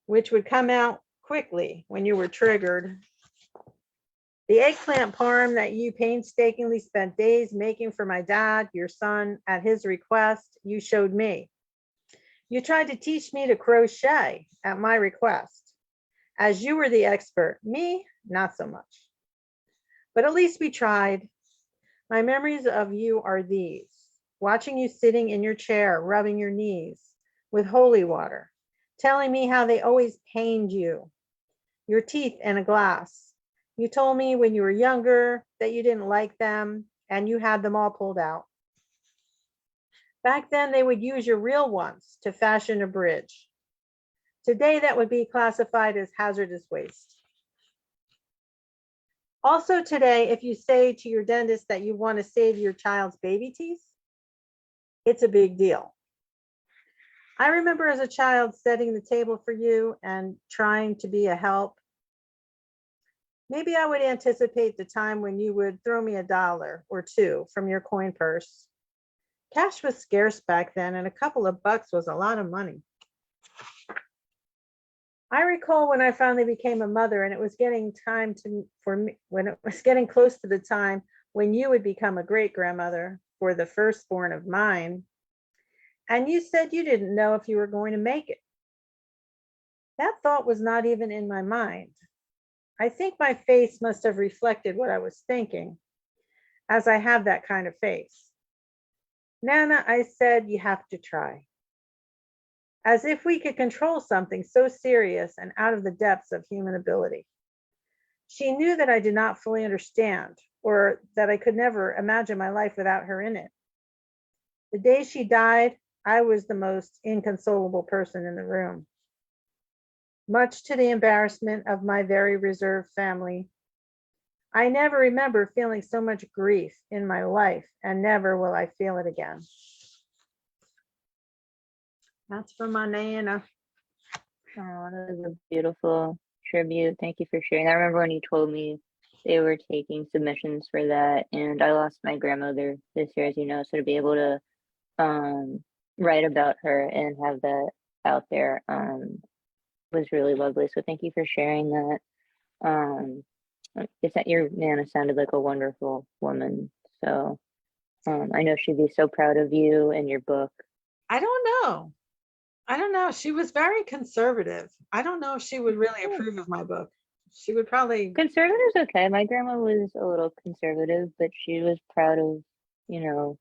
which would come out quickly when you were triggered. The eggplant parm that you painstakingly spent days making for my dad, your son, at his request, you showed me. You tried to teach me to crochet at my request. As you were the expert, me, not so much. But at least we tried. My memories of you are these. Watching you sitting in your chair, rubbing your knees with holy water, telling me how they always pained you, your teeth in a glass. You told me when you were younger that you didn't like them and you had them all pulled out. Back then, they would use your real ones to fashion a bridge. Today, that would be classified as hazardous waste. Also today, if you say to your dentist that you want to save your child's baby teeth, it's a big deal. I remember as a child setting the table for you and trying to be a help. Maybe I would anticipate the time when you would throw me $1 or $2 from your coin purse. Cash was scarce back then, and a couple of bucks was a lot of money. I recall when I finally became a mother, and it was getting when it was getting close to the time when you would become a great grandmother for the firstborn of mine. And you said you didn't know if you were going to make it. That thought was not even in my mind. I think my face must have reflected what I was thinking, as I have that kind of face. Nana, I said, you have to try. As if we could control something so serious and out of the depths of human ability. She knew that I did not fully understand, or that I could never imagine my life without her in it. The day she died, I was the most inconsolable person in the room. Much to the embarrassment of my very reserved family, I never remember feeling so much grief in my life, and never will I feel it again. That's from my Nana. Oh, that was a beautiful tribute. Thank you for sharing. I remember when you told me they were taking submissions for that, and I lost my grandmother this year, as you know, so to be able to write about her and have that out there was really lovely. So thank you for sharing that. It's that your Nana sounded like a wonderful woman. So I know she'd be so proud of you and your book. I don't know. She was very conservative. I don't know if she would really approve of my book. She would probably. Conservative's okay. My grandma was a little conservative, but she was proud of,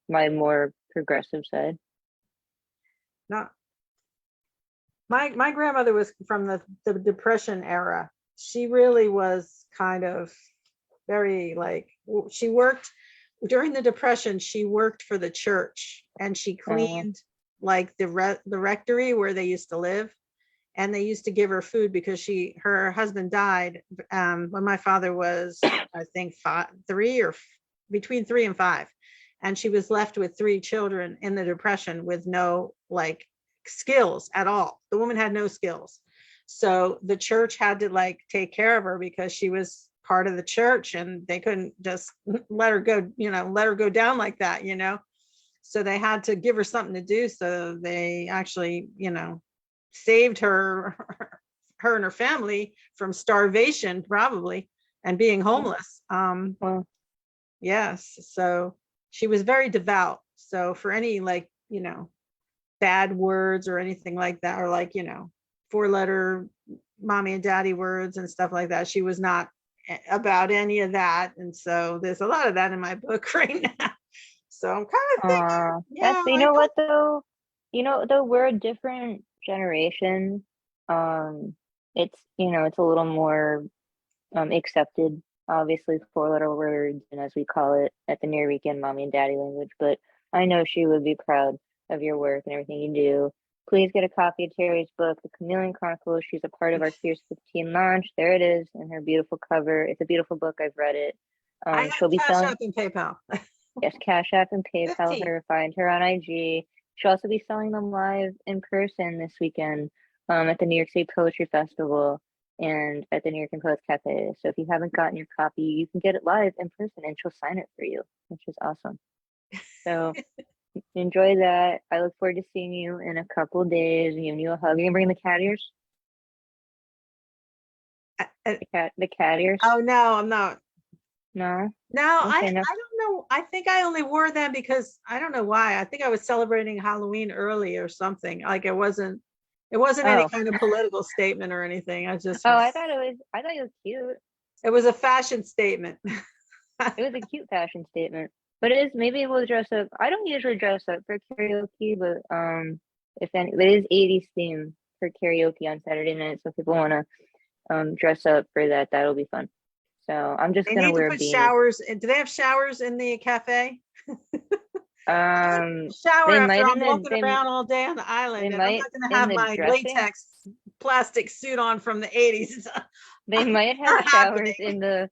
my more progressive side. No. My grandmother was from the Depression era. She really was kind of very she worked during the Depression. She worked for the church, and she cleaned the rectory where they used to live, and they used to give her food because her husband died when my father was, I think, between 3 and 5, and she was left with 3 children in the Depression with no skills at all. The woman had no skills, so the church had to take care of her because she was part of the church, and they couldn't just let her go down like that, so they had to give her something to do. So they actually saved her and her family from starvation, probably, and being homeless. Wow. Yes, so she was very devout, so for any bad words or anything like that, or 4-letter mommy and daddy words and stuff like that, she was not about any of that. And so there's a lot of that in my book right now. So I'm kind of thinking, what though? Though we're a different generation, it's it's a little more accepted, obviously, 4-letter words, and as we call it at the Near Weekend, mommy and daddy language. But I know she would be proud of your work and everything you do. Please get a copy of Terry's book, The Chameleon Chronicles. She's a part of our Fierce 15 launch. There it is in her beautiful cover. It's a beautiful book. I've read it. I have she'll be Cash selling App and PayPal. Yes, Cash App and PayPal 15. her. Find her on IG. She'll also be selling them live in person this weekend at the New York City Poetry Festival and at the New York Poets Cafe. So if you haven't gotten your copy, you can get it live in person, and she'll sign it for you, which is awesome. So enjoy that. I look forward to seeing you in a couple of days, giving you a hug. Are you gonna bring the cat ears? The cat ears? Oh no, I'm not. No. No, Okay, I don't know. I think I only wore them because I don't know why. I think I was celebrating Halloween early or something. It wasn't any kind of political statement or anything. I just I thought it was cute. It was a fashion statement. It was a cute fashion statement. But maybe we'll dress up. I don't usually dress up for karaoke, but it is 80s theme for karaoke on Saturday night. So if people want to dress up for that, that'll be fun. So I'm just gonna wear a beanie. Showers. Do they have showers in the cafe? Shower they after might I'm walking around all day on the island, and I'm not gonna have my latex plastic suit on from the 80s. They might have showers in the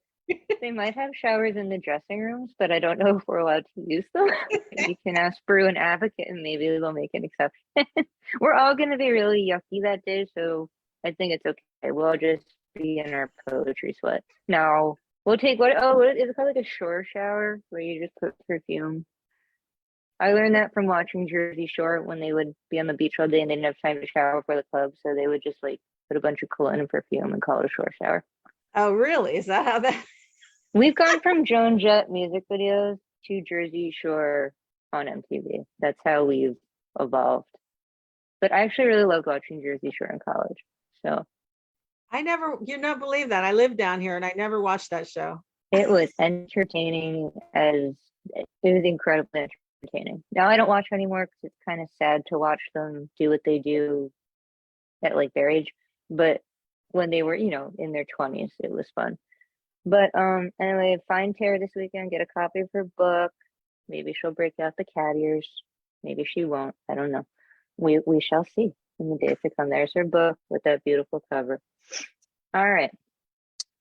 They might have showers in the dressing rooms, but I don't know if we're allowed to use them. You can ask Brew an advocate and maybe they'll make an exception. We're all going to be really yucky that day, so I think it's okay. We'll just be in our poetry sweat. No, we'll take what is it called, like a shore shower where you just put perfume? I learned that from watching Jersey Shore when they would be on the beach all day and they didn't have time to shower for the club, so they would just like put a bunch of cologne and perfume and call it a shore shower. Oh, really? Is that how that? We've gone from Joan Jett music videos to Jersey Shore on MTV. That's how we've evolved. But I actually really loved watching Jersey Shore in college. So You'd not believe that. I live down here and I never watched that show. it was entertaining as it was incredibly entertaining. Now I don't watch anymore because it's kind of sad to watch them do what they do at like their age. But when they were, in their 20s, it was fun. But anyway, find Tara this weekend, get a copy of her book. Maybe she'll break out the cat ears. Maybe she won't. I don't know. We shall see in the days to come. There's her book with that beautiful cover. All right.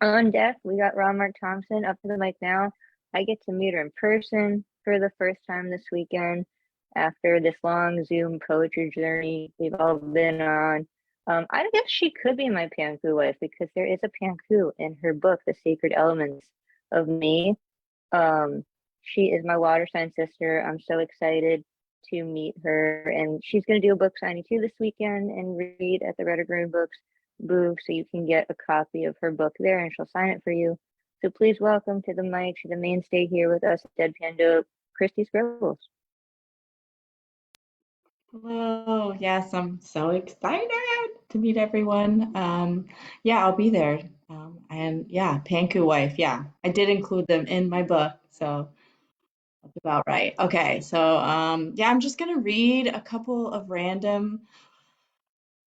On deck, we got Ron Mark Thompson up to the mic now. I get to meet her in person for the first time this weekend after this long Zoom poetry journey we've all been on. I guess she could be my Panku wife because there is a Panku in her book, The Sacred Elements of Me. She is my water sign sister. I'm so excited to meet her, and she's going to do a book signing too this weekend and read at the Red Green Books booth, so you can get a copy of her book there, and she'll sign it for you. So please welcome to the mic. She's a mainstay here with us at Deadpan Dope, Christy Scribbles. Hello. Yes, I'm so excited to meet everyone. Yeah, I'll be there. And yeah, Panku wife. Yeah, I did include them in my book, so that's about right. Okay, so yeah, I'm just gonna read a couple of random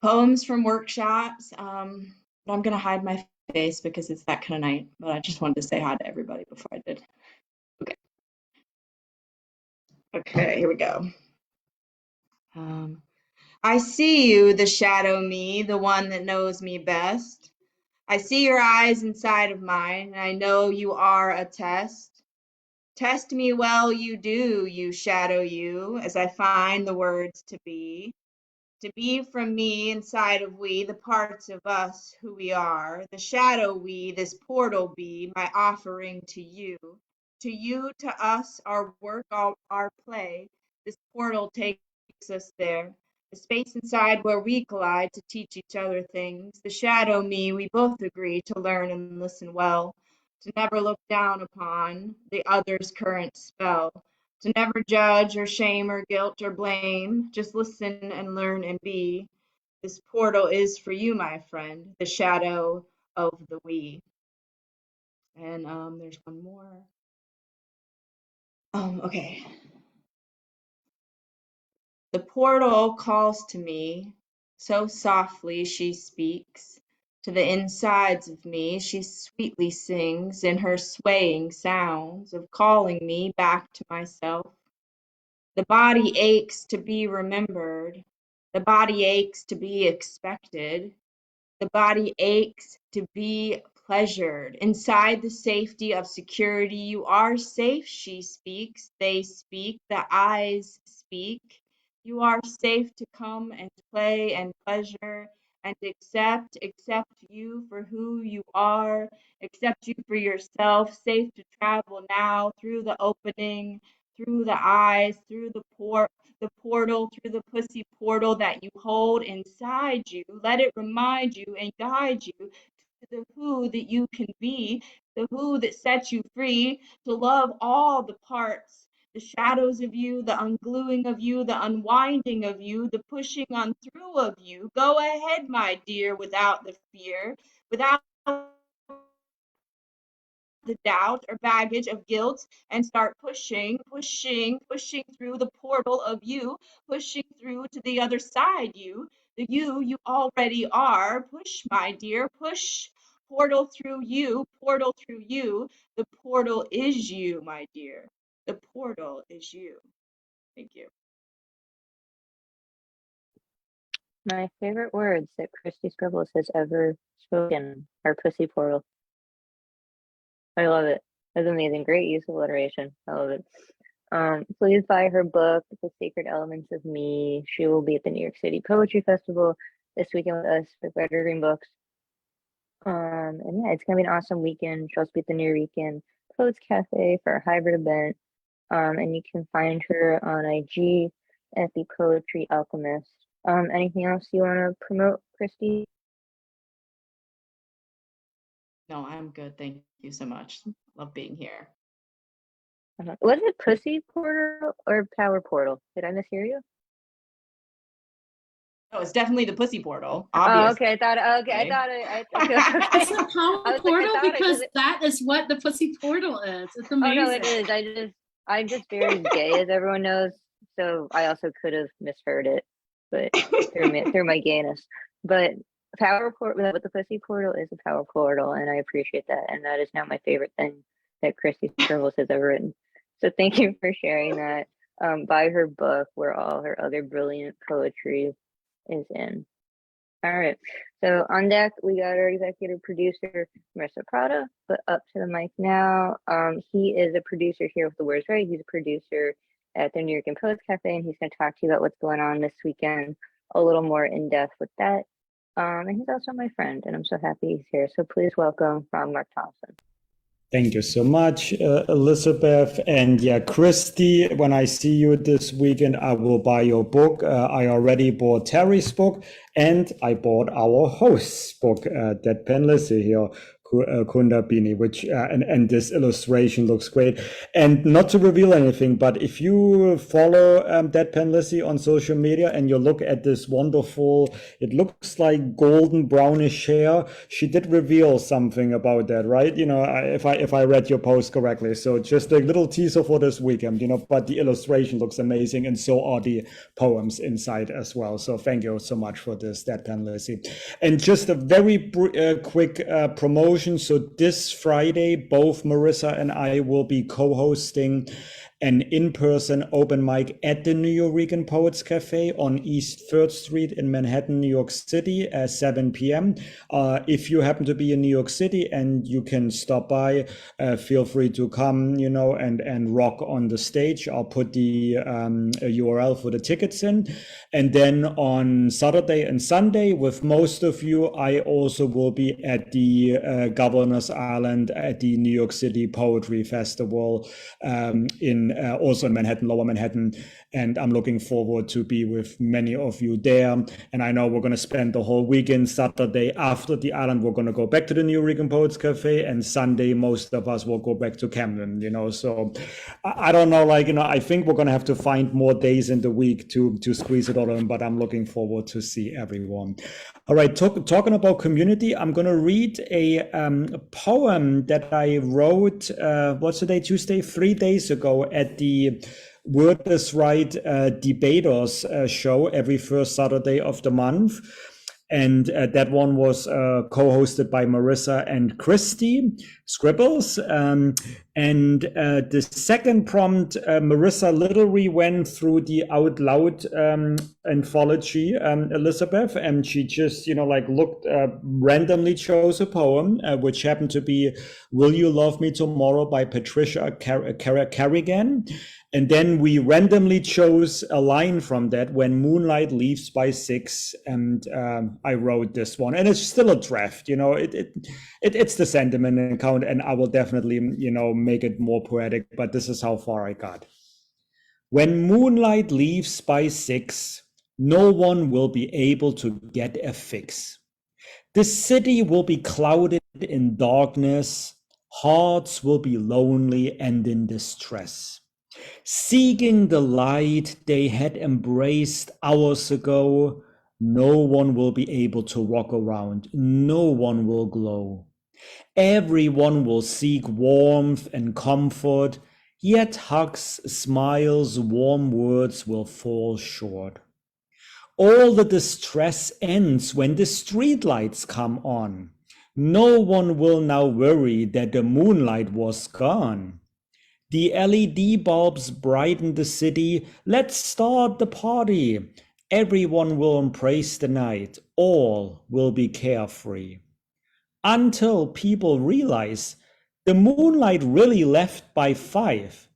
poems from workshops. But I'm gonna hide my face because it's that kind of night. But I just wanted to say hi to everybody before I did. Okay. Okay, here we go. I see you, the shadow me, the one that knows me best. I see your eyes inside of mine, and I know you are a test. Test me well, you do, you shadow you, as I find the words to be. To be from me inside of we, the parts of us who we are, the shadow we, this portal be, my offering to you. To you, to us, our work, our play, this portal takes us there. The space inside where we collide to teach each other things. The shadow me, we both agree to learn and listen well, to never look down upon the other's current spell, to never judge or shame or guilt or blame, just listen and learn and be. This portal is for you, my friend, the shadow of the we. And there's one more. Okay. The portal calls to me, so softly she speaks. To the insides of me, she sweetly sings in her swaying sounds of calling me back to myself. The body aches to be remembered. The body aches to be expected. The body aches to be pleasured. Inside the safety of security, you are safe, she speaks. They speak, the eyes speak. You are safe to come and play and pleasure and accept you for who you are, accept you for yourself, safe to travel now through the opening, through the eyes, through the portal, through the pussy portal that you hold inside you. Let it remind you and guide you to the who that you can be, the who that sets you free, to love all the parts, the shadows of you, the ungluing of you, the unwinding of you, the pushing on through of you. Go ahead, my dear, without the fear, without the doubt or baggage of guilt, and start pushing through the portal of you, pushing through to the other side the you already are. Push, my dear, push. Portal through you, portal through you. The portal is you, my dear. The portal is you. Thank you. My favorite words that Christy Scribbles has ever spoken are pussy portal. I love it. That's amazing. Great use of alliteration. I love it. Please buy her book, The Sacred Elements of Me. She will be at the New York City Poetry Festival this weekend with us with Better Green Books. And yeah, it's gonna be an awesome weekend. She'll also be at the New Weekend Poets Cafe for a hybrid event. And you can find her on IG at the Poetry Alchemist. Anything else you want to promote, Christy? No, I'm good. Thank you so much. Love being here. Was it Pussy Portal or Power Portal? Did I mishear you? No, it's definitely the Pussy Portal. Oh, Obviously. okay. I thought it. Okay. It's a power I was like, I portal thought it because was- that is what the pussy portal is. It's Oh amazing. no, it is. I'm just very gay, as everyone knows. So I also could have misheard it, but through my gayness. But Power Portal, but the Pussy Portal is a Power Portal, and I appreciate that. And that is now my favorite thing that Christy Scribbles has ever written. So thank you for sharing that. Buy her book where all her other brilliant poetry is in. All right. So on deck, we got our executive producer, Marissa Prada, but up to the mic now. He is a producer here with The Words Right. He's a producer at the New York Poets Cafe, and he's going to talk to you about what's going on this weekend a little more in depth with that. And he's also my friend, and I'm so happy he's here. So please welcome Ron Mark Thompson. Thank you so much, Elizabeth. And yeah, Christy, when I see you this weekend, I will buy your book. I already bought Terry's book, and I bought our host's book, Deadpan Lizzie here, Kunda Beanie, which and this illustration looks great. And not to reveal anything, but if you follow Deadpan Lizzie on social media and you look at this wonderful, it looks like golden brownish hair. She did reveal something about that, right? You know, if I read your post correctly. So just a little teaser for this weekend, you know, but the illustration looks amazing, and so are the poems inside as well. So thank you so much for this, Deadpan Lizzie. And just a very quick promotion. So this Friday, both Marissa and I will be co-hosting an in-person open mic at the Nuyorican Poets Cafe on East 3rd Street in Manhattan, New York City at 7 p.m. If you happen to be in New York City and you can stop by, feel free to come, you know, and rock on the stage. I'll put the URL for the tickets in. And then on Saturday and Sunday, with most of you, I also will be at the Governor's Island at the New York City Poetry Festival also in Manhattan, Lower Manhattan. And I'm looking forward to be with many of you there. And I know we're going to spend the whole weekend. Saturday after the island, we're going to go back to the New York Poets Cafe. And Sunday, most of us will go back to Camden, you know. So I don't know, like, you know, I think we're going to have to find more days in the week to squeeze it all in, but I'm looking forward to see everyone. All right, talking about community, I'm going to read a poem that I wrote, what's the day, Tuesday, 3 days ago at the Word is Right Debaters show every first Saturday of the month. And that one was co-hosted by Marissa and Christy Scribbles. And the second prompt, Marissa literally went through the Out Loud anthology, Elizabeth, and she just, you know, like looked, randomly chose a poem, which happened to be Will You Love Me Tomorrow by Patricia Carrigan. And then we randomly chose a line from that, When Moonlight Leaves by 6, and I wrote this one. And it's still a draft, you know, it's the sentiment account, and I will definitely, you know, make it more poetic, but this is how far I got. When moonlight leaves by 6, no one will be able to get a fix. The city will be clouded in darkness, hearts will be lonely and in distress. Seeking the light they had embraced hours ago, no one will be able to walk around, no one will glow. Everyone will seek warmth and comfort, yet hugs, smiles, warm words will fall short. All the distress ends when the streetlights come on. No one will now worry that the moonlight was gone. The LED bulbs brighten the city. Let's start the party. Everyone will embrace the night. All will be carefree. Until people realize The moonlight really left by 5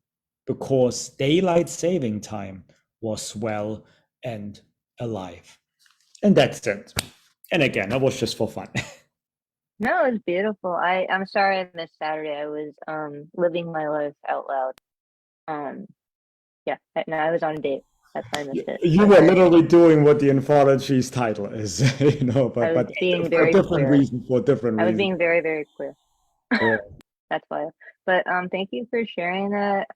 because daylight saving time was well and alive. And that's it. And again, that was just for fun. No, it was beautiful. I'm sorry I missed Saturday. I was living my life out loud. Yeah, no, I was on a date. That's why I missed it. You But were literally doing what the anthology's title is, I was but being for very different clear. reasons, for different I was reasons. being very, very clear. Yeah. That's why. But thank you for sharing that.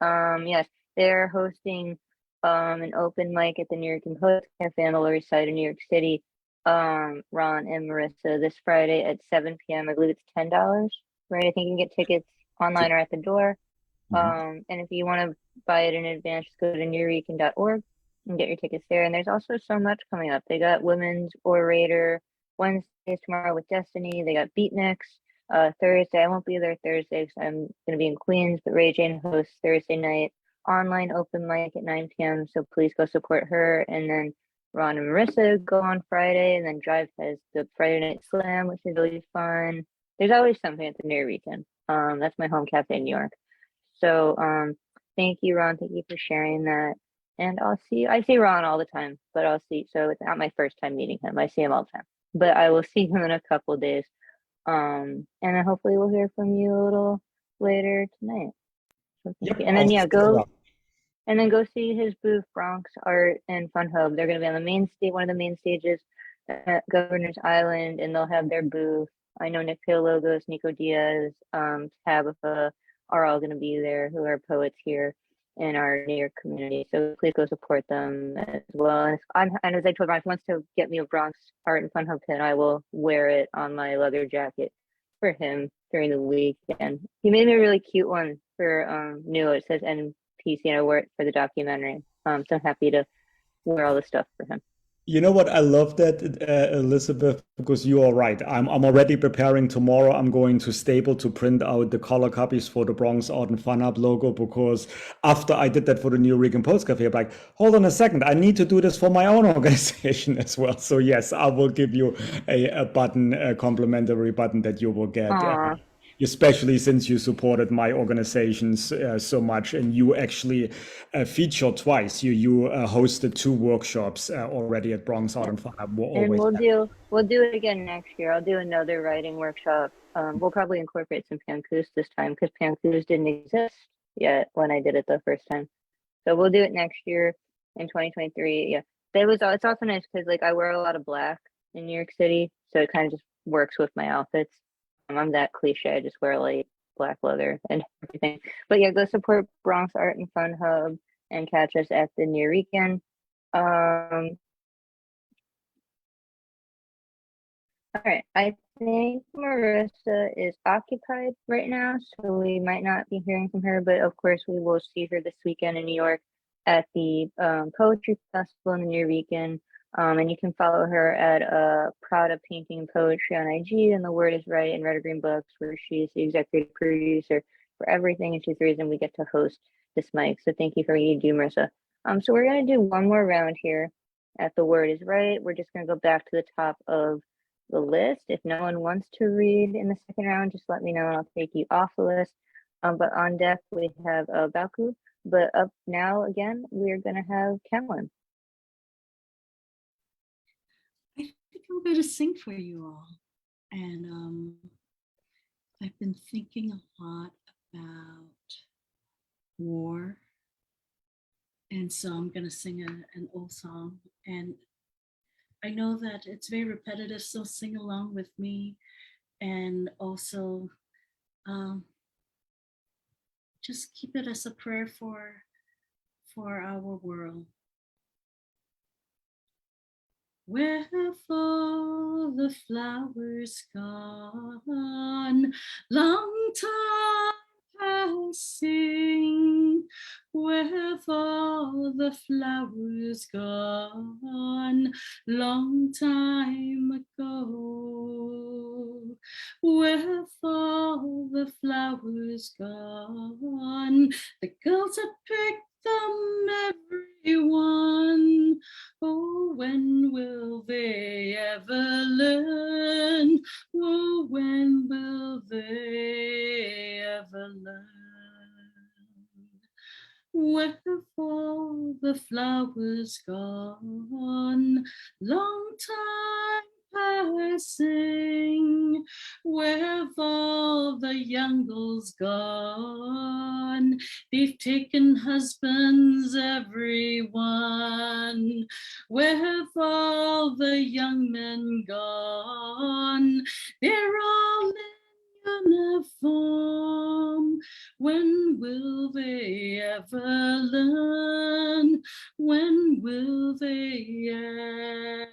Yes, they're hosting an open mic at the New York Post Cafe on the Lower East Side of New York City. Ron and Marissa this Friday at 7 p.m. I believe it's $10, right? I think you can get tickets online or at the door. And if you want to buy it in advance, just go to newrecon.org and get your tickets there. And there's also so much coming up. They got Women's Orator Wednesdays tomorrow with Destiny. They got Beatniks. Thursday, I won't be there Thursday because I'm going to be in Queens, but Ray Jane hosts Thursday night online open mic at 9 p.m. So please go support her. And then Ron and Marissa go on Friday, and then Drive has the Friday Night Slam, which is really fun. There's always something at the New Weekend. That's my home cafe in New York. So thank you, Ron. Thank you for sharing that. And I see Ron all the time, but so it's not my first time meeting him. I see him all the time, but I will see him in a couple days. And then hopefully we'll hear from you a little later tonight. So thank you. And then go see his booth, Bronx Art and Fun Hub. They're going to be on the main stage, one of the main stages at Governor's Island, and they'll have their booth. I know Nick Logos, Nico Diaz, Tabitha are all going to be there, who are poets here in our New York community. So please go support them as well. And as I told Ron, if he wants to get me a Bronx Art and Fun Hub pin, I will wear it on my leather jacket for him during the week. And he made me a really cute one for new. It says NPC, and I wore it for the documentary. So I'm happy to wear all the stuff for him. You know what? I love that, Elizabeth, because you are right. I'm already preparing tomorrow. I'm going to Staple to print out the color copies for the Bronx Art and Fun Hub logo, because after I did that for the New Rican Post Cafe, I'm like, hold on a second, I need to do this for my own organization as well. So yes, I will give you a button, a complimentary button that you will get. Especially since you supported my organizations so much, and you actually featured twice. You hosted 2 workshops already at Bronx Art and Fun. And we'll do it again next year. I'll do another writing workshop. We'll probably incorporate some Pancus this time because Pancus didn't exist yet when I did it the first time. So we'll do it next year in 2023. Yeah, it's also nice because like I wear a lot of black in New York City, so it kind of just works with my outfits. I'm that cliche. I just wear like black leather and everything. But yeah, go support Bronx Art and Fun Hub and catch us at the Near Weekend. All right, I think Marissa is occupied right now, so we might not be hearing from her, but of course we will see her this weekend in New York at the Poetry Festival in the Near Weekend. And you can follow her at Proud of Painting and Poetry on IG, and The Word is Right, and Red or Green Books, where she's the executive producer for everything, and she's the reason we get to host this mic. So thank you for what you do, Marissa. So we're gonna do one more round here at The Word is Right. We're just gonna go back to the top of the list. If no one wants to read in the second round, just let me know and I'll take you off the list. But on deck we have Baku. But up now again, we're gonna have Kemlin. I think I'm going to sing for you all. And I've been thinking a lot about war. And so I'm going to sing an old song. And I know that it's very repetitive, so sing along with me. And also just keep it as a prayer for our world. Where have all the flowers gone? Long time passing. Where have all the flowers gone? Long time ago. Where have all the flowers gone? The girls have picked them, everyone. Oh, when will they ever learn? Oh, when will they ever flowers gone, long time passing, where have all the young girls gone? They've taken husbands, everyone. Where have all the young men gone? They're all in uniform. When will they ever learn? When will they ever learn?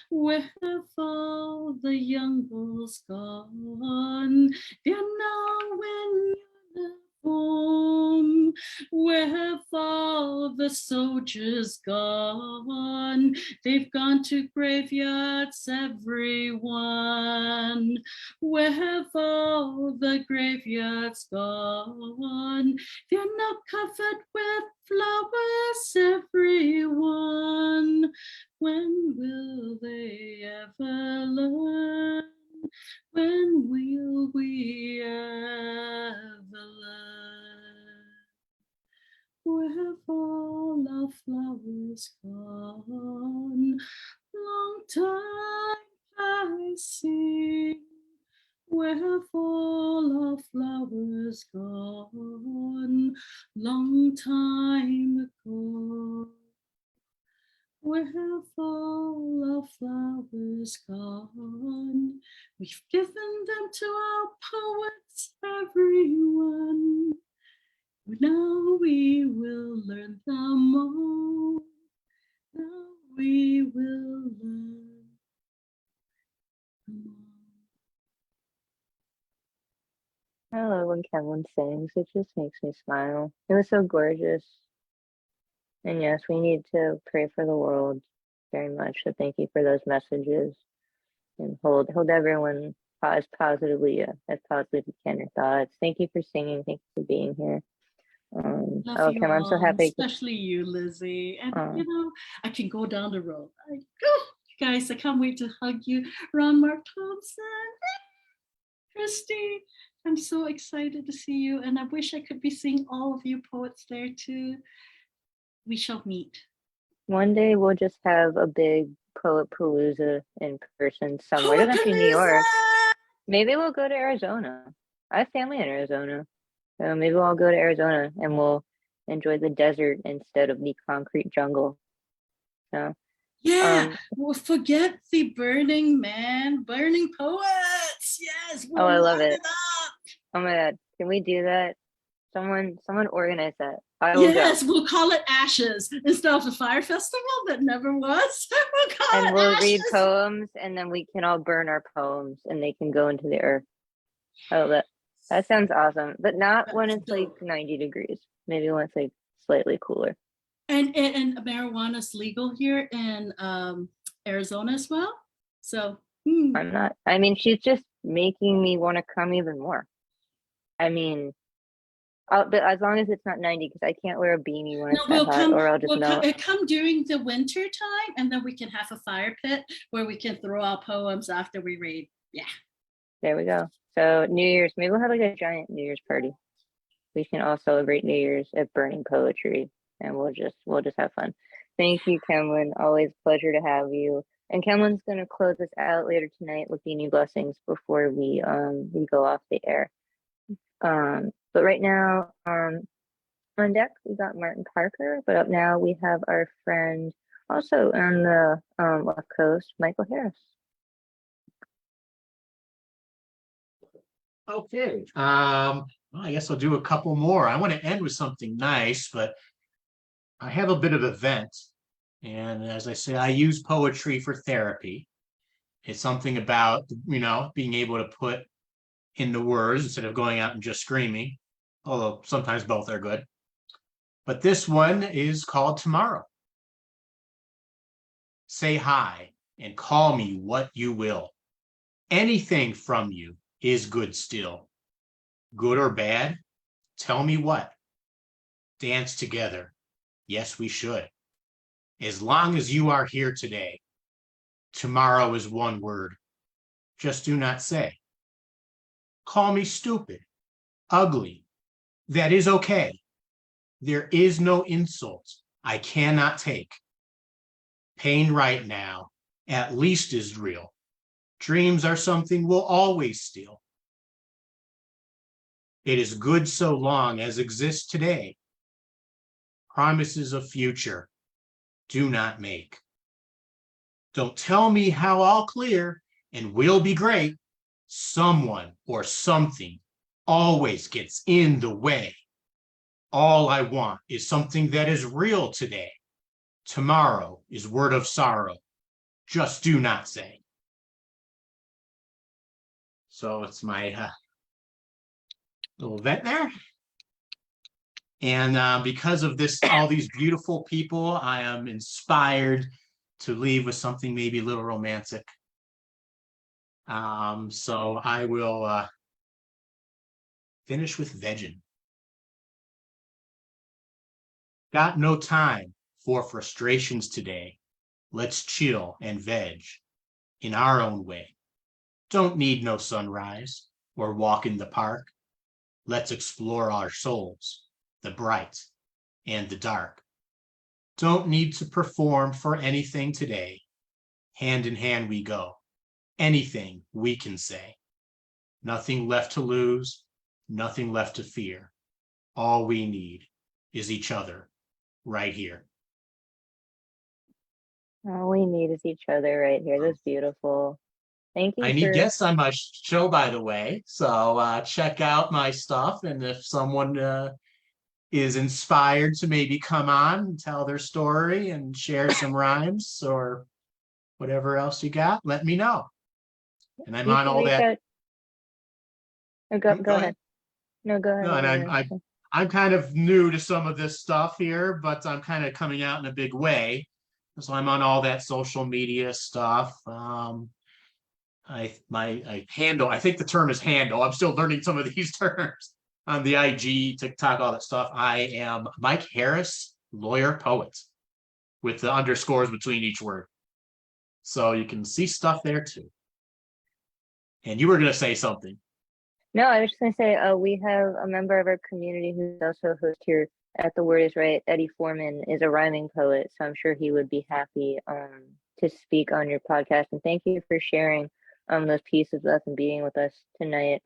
Where have all the young girls gone? They're now in uniform. Where have all the soldiers gone? They've gone to graveyards, everyone. Where have all the graveyards gone? They're now covered with flowers, everyone. When will they ever learn? When will we ever learn? Where have all our flowers gone? Long time passing. Where have all our flowers gone? Long time ago. Where have all our flowers gone? We've given them to our poets, everyone. Now we will learn them all. Now we will learn them all. I love when Kevin sings. It just makes me smile. It was so gorgeous. And yes, we need to pray for the world very much. So thank you for those messages, and hold everyone as positively as positive you can your thoughts. Thank you for singing. Thank you for being here. Love you Kim, I'm so all, happy. especially you, Lizzie. And you know, I can go down the road. You guys, I can't wait to hug you. Ron Mark Thompson, Christy, I'm so excited to see you. And I wish I could be seeing all of you poets there too. We shall meet. One day we'll just have a big poet palooza in person somewhere. It doesn't have to be New York. Maybe we'll go to Arizona. I have family in Arizona. So maybe we'll all go to Arizona and we'll enjoy the desert instead of the concrete jungle. So yeah, we'll forget the burning poets. Yes, we'll I love light it. Oh my god, can we do that? Someone organize that. I will yes, go. we'll call it Ashes instead of the Fire Festival that never was. We'll call it we'll Ashes. read poems, and then we can all burn our poems, and they can go into the earth. Oh, that sounds awesome, but not when it's like 90 degrees. Maybe when it's like slightly cooler. And marijuana's legal here in Arizona as well. So I'm not. I mean, she's just making me want to come even more. I mean, but as long as it's not 90, because I can't wear a beanie when it's that hot, or I'll just melt. Come during the winter time, and then we can have a fire pit where we can throw our poems after we read. Yeah. There we go. So New Year's, maybe we'll have like a giant New Year's party. We can all celebrate New Year's at Burning Poetry, and we'll just have fun. Thank you, Kemlyn. Always pleasure to have you. And Kemlyn's gonna close us out later tonight with Beanie Blessings before we go off the air. But right now, on deck we got Martin Parker, but up now we have our friend also on the left coast, Michael Harris. Okay. Well, I guess I'll do a couple more. I want to end with something nice, but I have a bit of a vent. And as I say, I use poetry for therapy. It's something about, being able to put in the words instead of going out and just screaming, although sometimes both are good. But this one is called Tomorrow. Say hi and call me what you will. Anything from you is good still. Good or bad, tell me what. Dance together. Yes, we should. As long as you are here today, tomorrow is one word. Just do not say. Call me stupid, ugly. That is okay. There is no insult I cannot take. Pain right now at least is real. Dreams are something we'll always steal. It is good so long as exists today. Promises of future do not make. Don't tell me how I'll clear and we'll be great. Someone or something always gets in the way. All I want is something that is real today. Tomorrow is word of sorrow. Just do not say. So it's my little vent there. And because of this, all these beautiful people, I am inspired to leave with something maybe a little romantic. So I will finish with vegging. Got no time for frustrations today. Let's chill and veg in our own way. Don't need no sunrise or walk in the park. Let's explore our souls, the bright and the dark. Don't need to perform for anything today. Hand in hand we go. Anything we can say. Nothing left to lose, nothing left to fear. All we need is each other right here. All we need is each other right here. That's beautiful. Thank you I need for guests on my show, by the way. So check out my stuff. And if someone is inspired to maybe come on and tell their story and share some rhymes or whatever else you got, let me know. And I'm you on can all reach that. out. Oh, go Go ahead. No, go ahead. No, What and were you gonna say? I'm kind of new to some of this stuff here, but I'm kind of coming out in a big way. So I'm on all that social media stuff. I handle, I think the term is handle. I'm still learning some of these terms on the IG, TikTok, all that stuff. I am Mike Harris, lawyer poet, with the underscores between each word. So you can see stuff there too. And you were going to say something. No, I was just gonna say, we have a member of our community who's also a host here at The Word Is Right. Eddie Foreman is a rhyming poet, so I'm sure he would be happy to speak on your podcast. And thank you for sharing those pieces with us and being with us tonight.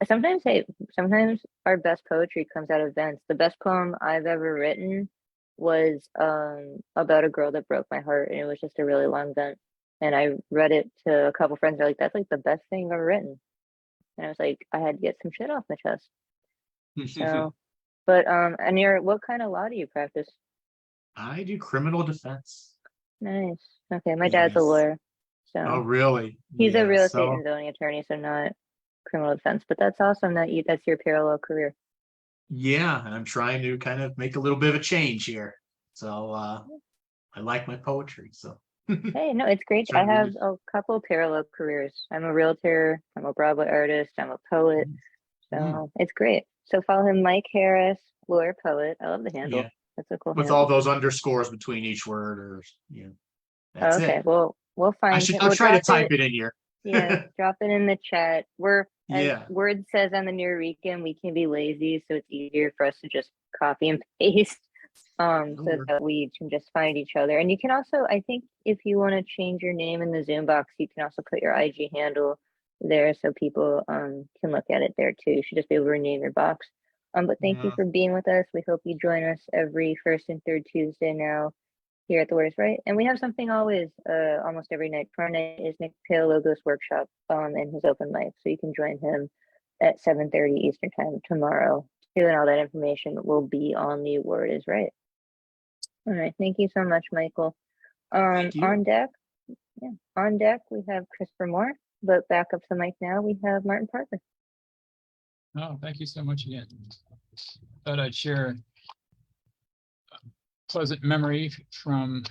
Sometimes our best poetry comes out of events. The best poem I've ever written was about a girl that broke my heart, and it was just a really long vent. And I read it to a couple friends. They're like, "That's like the best thing I've ever written." And I was like, I had to get some shit off my chest. So, but and what kind of law do you practice? I do criminal defense. Nice. Okay, my dad's a Yes. lawyer, Oh, so really? he's a Yeah, real estate so and zoning attorney, so not criminal defense. But that's awesome that that's your parallel career. yeah, I'm trying to kind of make a little bit of a change here. So I like my poetry. So Hey, no, it's great. I trying to have do- a couple parallel careers. I'm a realtor, I'm a Broadway artist, I'm a poet. So it's great. So follow him, Mike Harris, lawyer poet. I love the handle. Yeah, That's a cool with handle. all those underscores between each word, or that's Okay, it. well, we'll find it. I'll We'll try to drop type it in here. Yeah, drop it in the chat. As Yeah. Word says on the New Weekend, we can be lazy, so it's easier for us to just copy and paste, so that we can just find each other. And you can also, I think, if you want to change your name in the Zoom box, you can also put your IG handle there, so people can look at it there too. You should just be able to rename your box. But thank you Yeah. for being with us. We hope you join us every first and third Tuesday now here at The Word Is Right. And we have something always, almost every night. Tomorrow night is Nick Paleologo's workshop and his open mic. So you can join him at 7:30 Eastern time tomorrow too. And all that information will be on The Word Is Right. All right. Thank you so much, Michael. Thank you. On deck, we have Christopher Moore, but back up to the mic now, we have Martin Parker. Oh, thank you so much again. Thought I'd share a pleasant memory from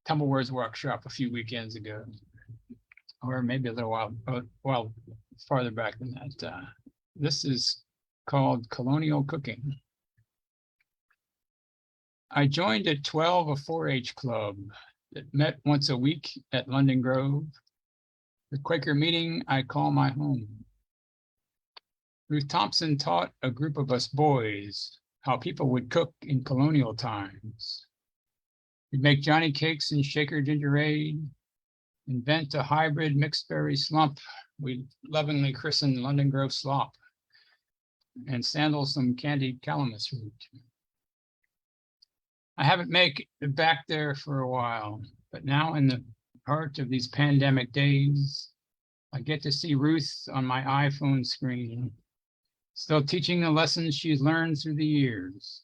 Tumbleware's workshop a few weekends ago, or maybe a little while farther back than that. This is called Colonial Cooking. I joined at 12 a 4-H club that met once a week at London Grove. The Quaker meeting I call my home. Ruth Thompson taught a group of us boys how people would cook in colonial times. We'd make Johnny cakes and shaker ginger ale, invent a hybrid mixed berry slump we lovingly christened London Grove slop, and sandal some candied calamus root. I haven't made it back there for a while, but now in the heart of these pandemic days, I get to see Ruth on my iPhone screen, still teaching the lessons she's learned through the years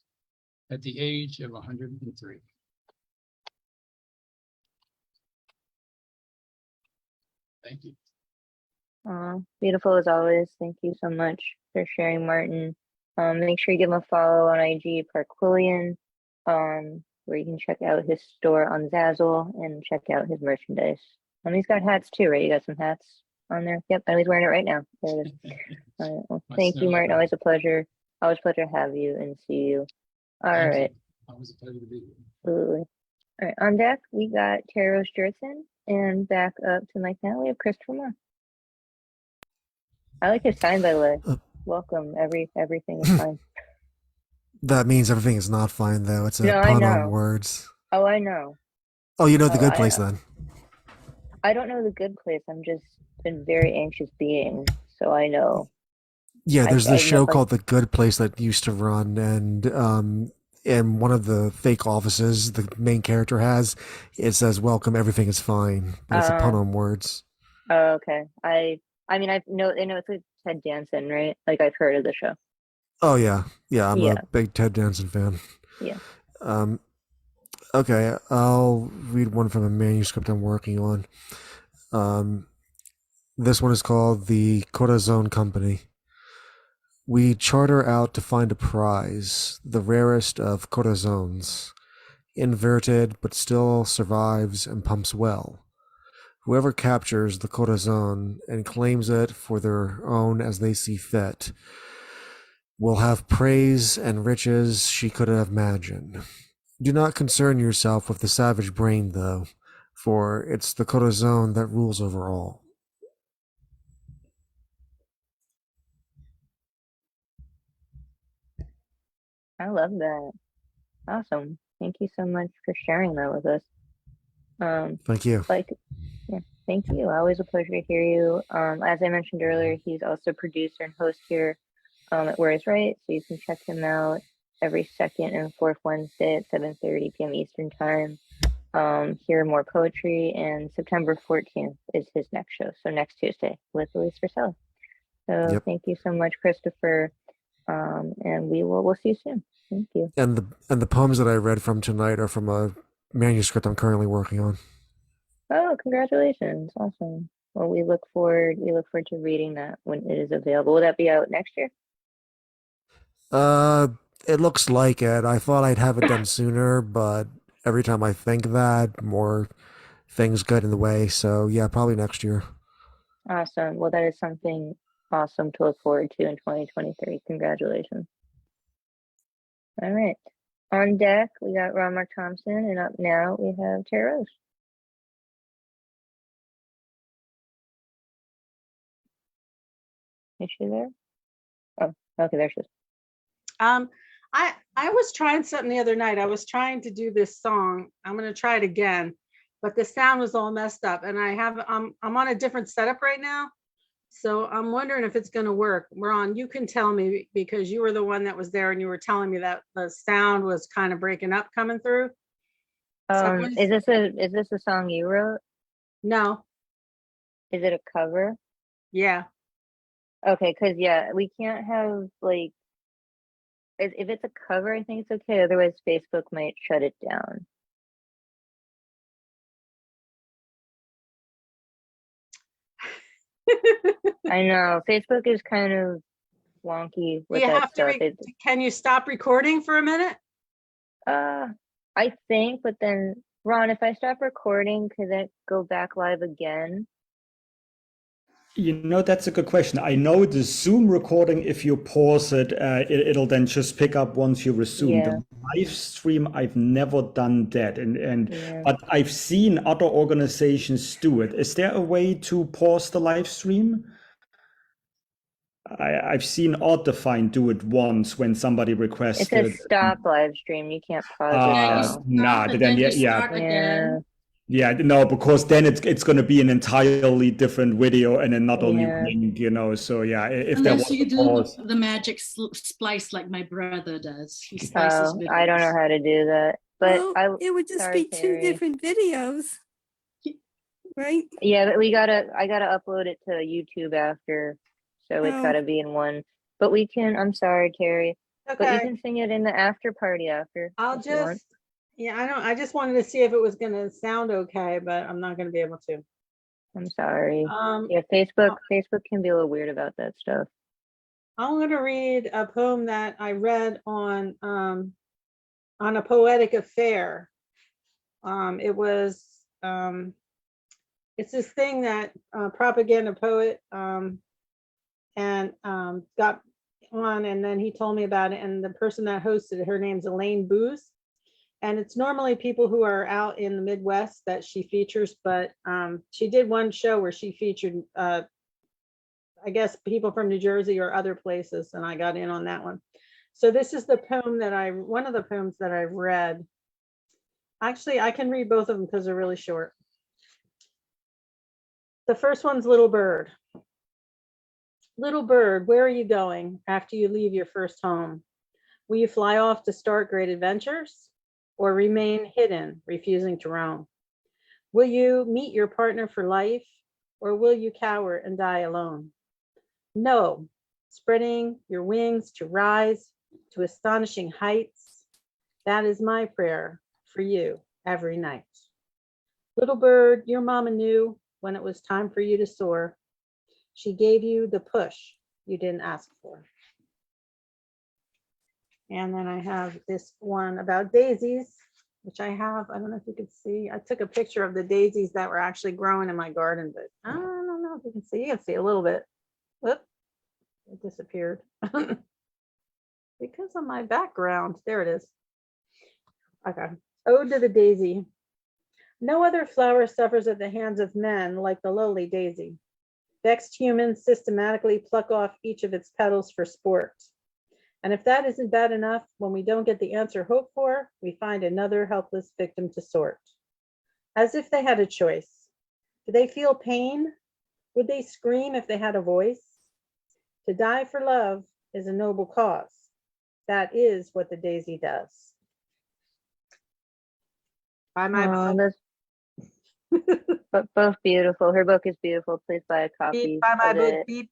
at the age of 103. Thank you. Beautiful as always. Thank you so much for sharing, Martin. Make sure you give him a follow on IG, Parquillian, where you can check out his store on Zazzle and check out his merchandise. He's got hats too, right? You got some hats on there? Yep, and he's wearing it right now. There it is. All right, well, thank you, Martin. Always a pleasure. Always a pleasure to have you and see you. All right. Always a pleasure to be here. Absolutely. All right, on deck, we got Tara Sturzen, and back up to Mike now, we have Christopher Moore. I like his sign, by the way. Welcome, everything is fine. That means everything is not fine, though. It's a No, I pun on know. words. Oh, I know. Oh, you know the Oh, good I place know. then. I don't know the good place. I'm just been very anxious being, so I know. Yeah, there's I this show know, called The Good Place that used to run, and in one of the fake offices the main character has, it says, "Welcome, everything is fine," but it's a pun on words. Oh, okay. I mean, I know it's like Ted Danson, right? Like I've heard of the show. Oh yeah, I'm Yeah. a big Ted Danson fan. Yeah. Okay, I'll read one from a manuscript I'm working on. This one is called The Corazon Company. We charter out to find a prize, the rarest of corazons, inverted but still survives and pumps well. Whoever captures the corazon and claims it for their own as they see fit will have praise and riches she could have imagined. Do not concern yourself with the savage brain, though, for it's the corazon that rules over all. I love that. Awesome. Thank you so much for sharing that with us. Thank you. Yeah, thank you. Always a pleasure to hear you. As I mentioned earlier, he's also producer and host here at Where Is Right, so you can check him out every second and fourth Wednesday at 7:30 p.m. Eastern Time. Hear more poetry, and September 14th is his next show, so next Tuesday with Elise Rosello. So Thank you so much, Christopher, and we'll see you soon. Thank you. And the poems that I read from tonight are from a manuscript I'm currently working on. Oh, congratulations! Awesome. Well, we look forward to reading that when it is available. Will that be out next year? It looks like it. I thought I'd have it done sooner, but every time I think that, more things get in the way. So yeah, probably next year. Awesome. Well, that is something awesome to look forward to in 2023. Congratulations. All right. On deck, we got Ron Mark Thompson, and up now we have Tara Rose. Is she there? Oh, okay, there she is. I was trying something the other night. I was trying to do this song. I'm going to try it again, but the sound was all messed up, and I'm on a different setup right now. So I'm wondering if it's going to work. Ron, you can tell me, because you were the one that was there and you were telling me that the sound was kind of breaking up coming through. Is this a song you wrote? No. Is it a cover? Yeah. Okay, because we can't have like, if it's a cover, I think it's okay. Otherwise, Facebook might shut it down. I know Facebook is kind of wonky with that stuff. Can you stop recording for a minute? I think, but then Ron, if I stop recording, could it go back live again? That's a good question. I know the Zoom recording, if you pause it, it'll then just pick up once you resume. The live stream, I've never done that, but I've seen other organizations do it. Is there a way to pause the live stream? I've seen Odd Define do it once when somebody It says requested. stop live stream. You can't pause it Yeah, you though. Nah, stop and then then you yeah, start Yeah. again. yeah, no, because then it's going to be an entirely different video and then not a new Yeah. link, you know. So yeah, if there Unless was you a do pause, the magic splice like my brother does. He splices Oh, videos. I don't know how to do that. But Well, it would just sorry, be two Terry. different videos, right? Yeah, but I gotta upload it to YouTube after, so it's Oh. gotta be in one. But we can. I'm sorry, Terry, but you Okay, can sing it in the after party after. I'll if you want. just, yeah, I just wanted to see if it was gonna sound okay, but I'm not gonna be able to. I'm sorry. Um, Yeah, Facebook can be a little weird about that stuff. I'm gonna read a poem that I read on a poetic affair. It was it's this thing that propaganda poet and got on, and then he told me about it. And the person that hosted it, her name's Elaine Booth, and it's normally people who are out in the Midwest that she features, but she did one show where she featured I guess people from New Jersey or other places, and I got in on that one. So this is the poem one of the poems that I read. Actually, I can read both of them because they're really short. The first one's Little Bird. Little bird, where are you going after you leave your first home? Will you fly off to start great adventures or remain hidden, refusing to roam? Will you meet your partner for life or will you cower and die alone? No, spreading your wings to rise to astonishing heights. That is my prayer for you every night. Little bird, your mama knew when it was time for you to soar. She gave you the push you didn't ask for. And then I have this one about daisies, which I don't know if you can see. I took a picture of the daisies that were actually growing in my garden, but I don't know if you can see. You can see a little bit. Whoop, it disappeared. Because of my background. There it is. Okay. Ode to the daisy. No other flower suffers at the hands of men like the lowly daisy. Vexed humans systematically pluck off each of its petals for sport. And if that isn't bad enough, when we don't get the answer hoped for, we find another helpless victim to sort. As if they had a choice. Do they feel pain? Would they scream if they had a voice? To die for love is a noble cause. That is what the daisy does. By my book. But both beautiful. Her book is beautiful. Please buy a copy. Beep, by my of book, it. beep.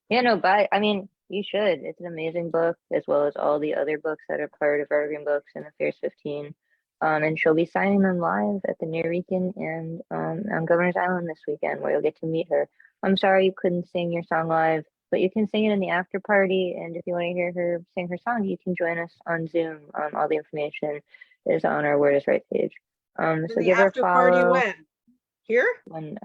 Yeah, no, I mean, you should. It's an amazing book, as well as all the other books that are part of Evergreen Books and Affairs 15. And she'll be signing them live at the Near Weekend and on Governor's Island this weekend, where you'll get to meet her. I'm sorry you couldn't sing your song live, but you can sing it in the after party. And if you want to hear her sing her song, you can join us on Zoom. All the information is on our Word is Right page. So the give her a after party follow. when? Here? When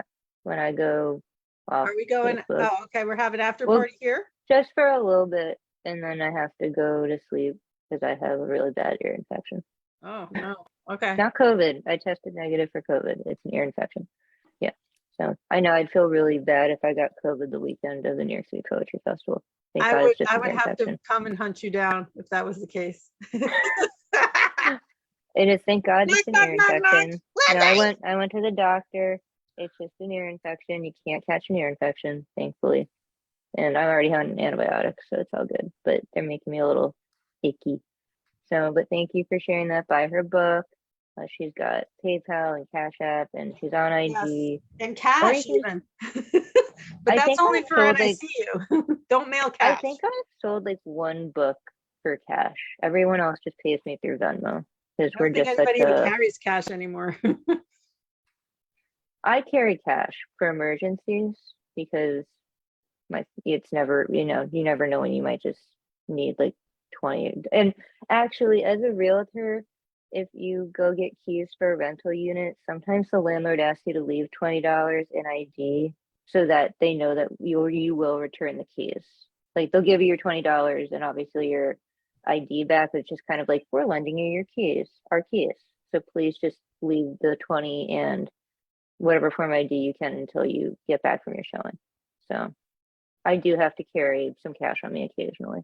I go off. Are we going? Facebook. Oh, okay. We're having after Well, party here. Just for a little bit, and then I have to go to sleep because I have a really bad ear infection. Oh no. Okay. Not COVID. I tested negative for COVID. It's an ear infection. Yeah. So I know I'd feel really bad if I got COVID the weekend of the New York City Poetry Festival. Thank God it's just I an would ear have to infection. come and hunt you down if that was the case. It is, thank God it's an ear infection. No, I Lizzie! went to the doctor. It's just an ear infection. You can't catch an ear infection, thankfully. And I'm already on antibiotics, so it's all good. But they're making me a little icky. So, but thank you for sharing that. Buy her book. She's got PayPal and Cash App, and she's on IG. Yes. And cash you even. I But that's think only I've for sold, NICU. Don't mail I cash. think I've sold like one book for cash. Everyone else just pays me through Venmo because I we're don't think just such anybody even a. carries cash anymore. I carry cash for emergencies because it's never, you never know when you might just need like 20. And actually, as a realtor, if you go get keys for a rental unit, sometimes the landlord asks you to leave $20 in ID so that they know that you will return the keys. Like they'll give you your $20 and obviously your ID back. It's just kind of like, we're lending you our keys. So please just leave the 20 and whatever form ID you can until you get back from your showing. So I do have to carry some cash on me occasionally.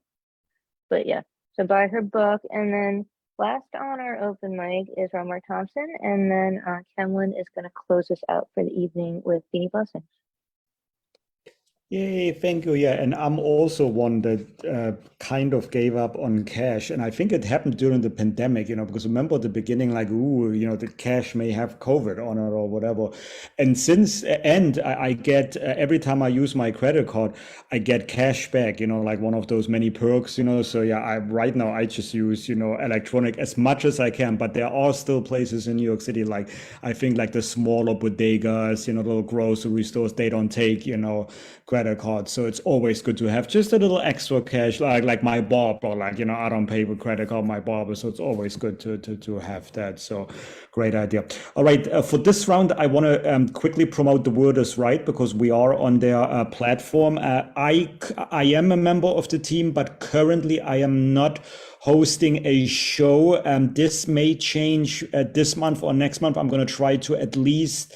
But yeah, so buy her book. And then last on our open mic is Romar Thompson. And then Kemlin is going to close us out for the evening with Beanie Blessings. Yay, thank you. Yeah, and I'm also one that kind of gave up on cash. And I think it happened during the pandemic, because remember at the beginning, like, the cash may have COVID on it or whatever. And I get, every time I use my credit card, I get cash back, like one of those many perks, So yeah, right now I just use, electronic as much as I can. But there are still places in New York City, like, I think like the smaller bodegas, little grocery stores, they don't take, credit card, so it's always good to have just a little extra cash, like my barber, like I don't pay with credit card, my barber, so it's always good to have that. So great idea. All right, for this round, I want to quickly promote The Word is Right, because we are on their platform. I am a member of the team, but currently I am not hosting a show. This may change this month or next month. I'm going to try to at least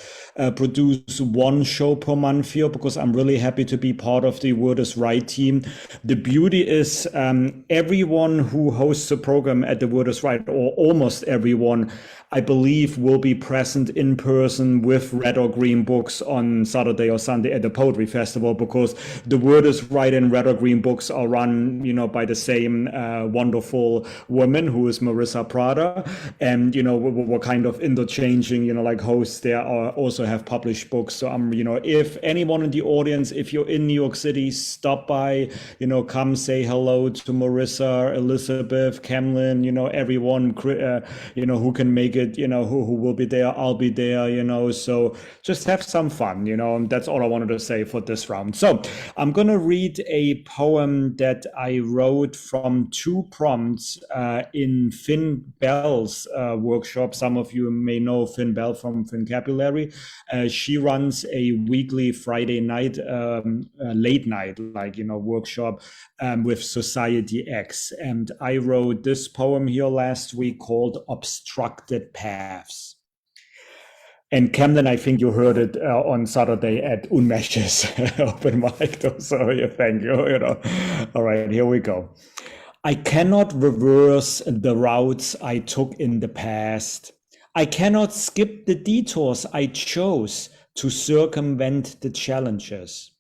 produce one show per month here, because I'm really happy to be part of the Word is Right team. The beauty is everyone who hosts a program at the Word is Right, or almost everyone, I believe, will be present in person with Red or Green Books on Saturday or Sunday at the Poetry Festival, because the Word is Right and Red or Green Books are run, by the same wonderful woman who is Marissa Prada, and we're kind of interchanging, like hosts there are also have published books. So I'm, if anyone in the audience, if you're in New York City, stop by, come say hello to Marissa, Elizabeth, Kemlin, everyone, who can make it, who will be there. I'll be there, so just have some fun, that's all I wanted to say for this round. So I'm going to read a poem that I wrote from 2 prompts in Finn Bell's workshop. Some of you may know Finn Bell from Fincapulary. She runs a weekly Friday night, late night, workshop with Society X. And I wrote this poem here last week called Obstructed Paths. And Camden, I think you heard it on Saturday at Unmesh's open mic. So yeah, thank you. All right, here we go. I cannot reverse the routes I took in the past. I cannot skip the detours I chose to circumvent the challenges.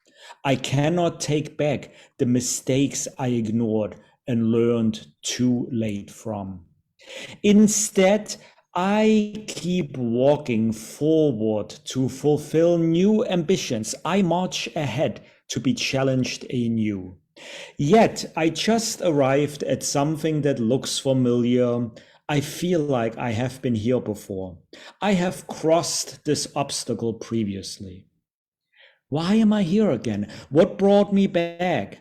I cannot take back the mistakes I ignored and learned too late from. Instead, I keep walking forward to fulfill new ambitions. I march ahead to be challenged anew. Yet I just arrived at something that looks familiar. I feel like I have been here before. I have crossed this obstacle previously. Why am I here again? What brought me back?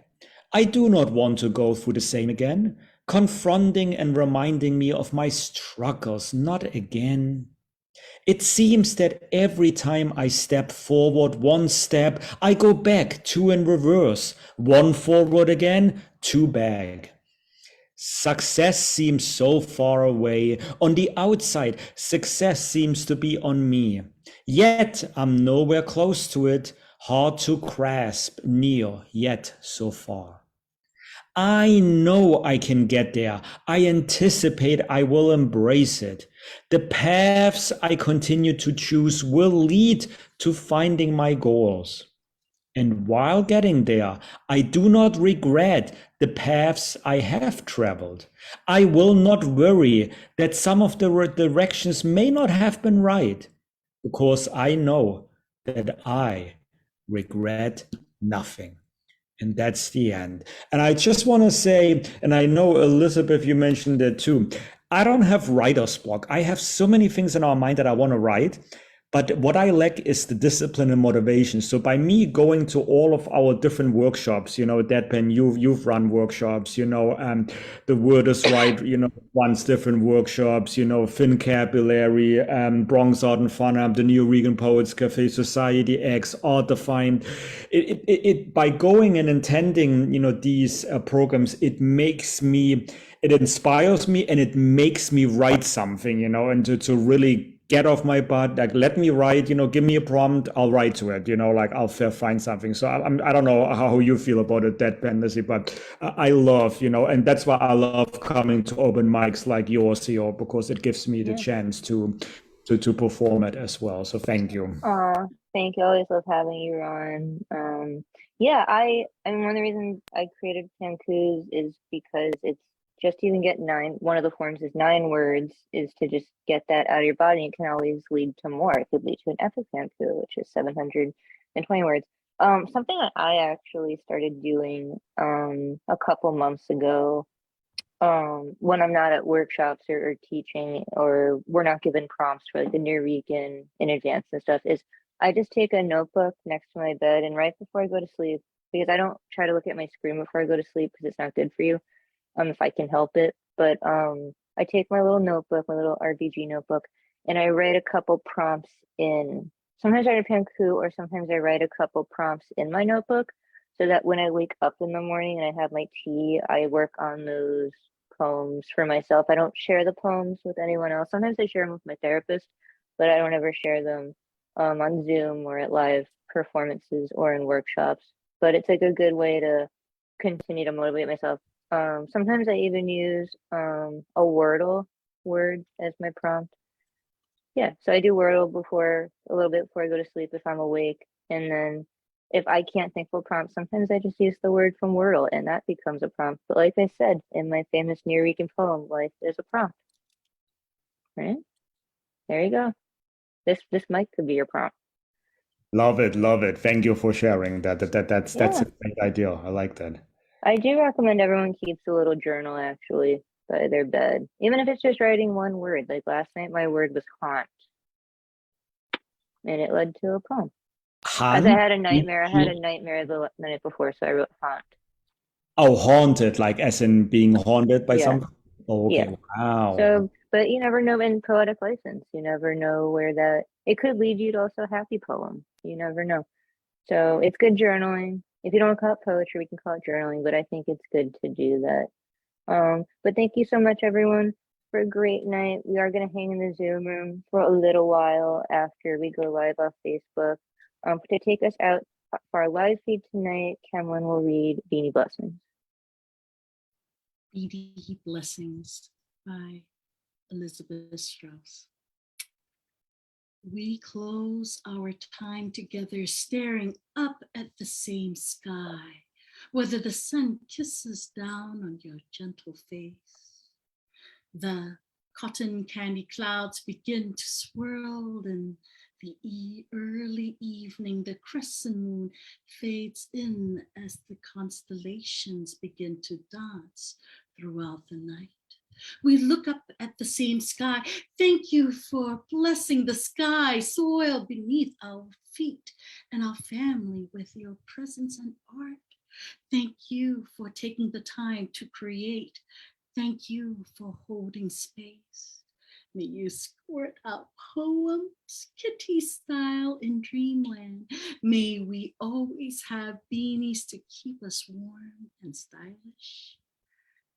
I do not want to go through the same again, confronting and reminding me of my struggles, not again. It seems that every time I step forward 1 step, I go back 2 in reverse, 1 forward again, 2 back. Success seems so far away. On the outside, success seems to be on me. Yet I'm nowhere close to it, hard to grasp, near, yet so far. I know I can get there. I anticipate I will embrace it. The paths I continue to choose will lead to finding my goals. And while getting there, I do not regret the paths I have traveled. I will not worry that some of the directions may not have been right, because I know that I regret nothing. And that's the end. And I just want to say, and I know Elizabeth, you mentioned it too, I don't have writer's block. I have so many things in our mind that I want to write, but what I lack is the discipline and motivation. So by me going to all of our different workshops, Deadpan, you've run workshops, The Word is Right, runs different workshops, Fincapulary, Bronx Art and Fun, the New Regan Poets Cafe, Society X, Art Defined. By going and attending, these programs, it inspires me and it makes me write something, and to really get off my butt, like let me write, give me a prompt, I'll write to it, like I'll find something. So I don't know how you feel about it, Deadpan Lizzie, but I love, and that's why I love coming to open mics like yours here, because it gives me the Yeah. chance to perform it as well. So thank you. Oh, thank you. I always love having you on. Yeah, I mean, one of the reasons I created Pankus is because it's just you can get one of the forms is 9 words, is to just get that out of your body. It can always lead to more. It could lead to an epic Panku, which is 720 words. Something that I actually started doing a couple months ago, when I'm not at workshops or teaching, or we're not given prompts for like the new week in advance and stuff, is I just take a notebook next to my bed, and right before I go to sleep, because I don't try to look at my screen before I go to sleep because it's not good for you, if I can help it. But I take my little notebook, my little RBG notebook, and I write a couple prompts in. Sometimes I write a Panku, or sometimes I write a couple prompts in my notebook, so that when I wake up in the morning and I have my tea, I work on those poems for myself. I don't share the poems with anyone else. Sometimes I share them with my therapist, but I don't ever share them on Zoom or at live performances or in workshops. But it's like a good way to continue to motivate myself. Sometimes I even use a Wordle word as my prompt. Yeah, so I do Wordle a little bit before I go to sleep if I'm awake. And then if I can't think of a prompt, sometimes I just use the word from Wordle and that becomes a prompt. But like I said in my famous Nuyorican poem, life is a prompt. Right? There you go. This mic could be your prompt. Love it, love it. Thank you for sharing that. That's Yeah. a great idea. I like that. I do recommend everyone keeps a little journal actually by their bed. Even if it's just writing one word. Like last night my word was haunt. And it led to a poem. As I had a nightmare. I had a nightmare the night before, so I wrote haunt. Oh, haunted, like as in being haunted by Yeah. something? Oh, okay. Yeah. Wow. So, but you never know in poetic license. You never know where that it could lead you to also a happy poem. You never know. So it's good journaling. If you don't call it poetry, we can call it journaling, but I think it's good to do that. But thank you so much, everyone, for a great night. We are going to hang in the Zoom room for a little while after we go live off Facebook. To take us out for our live feed tonight, Kemlin will read Beanie Blessings. Beanie Blessings by Elizabeth Strauss. We close our time together staring up at the same sky, whether the sun kisses down on your gentle face. The cotton candy clouds begin to swirl in the early evening. The crescent moon fades in as the constellations begin to dance throughout the night. We look up at the same sky. Thank you for blessing the sky, soil beneath our feet, and our family with your presence and art. Thank you for taking the time to create. Thank you for holding space. May you squirt out poems, kitty style in dreamland. May we always have beanies to keep us warm and stylish.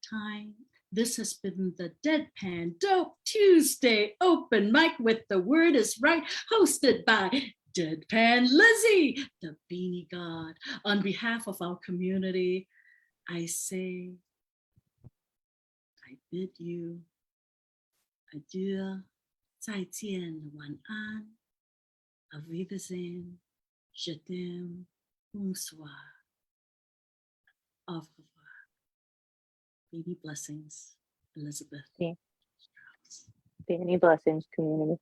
Time. This has been the Deadpan Dope Tuesday open mic with The Word is Right, hosted by Deadpan Lizzie, the Beanie God. On behalf of our community, I say, I bid you adieu, 再见, 晚安, auf Wiedersehen, je t'aime, bonsoir, au revoir. Beanie Blessings, Elizabeth. Beanie Blessings, community.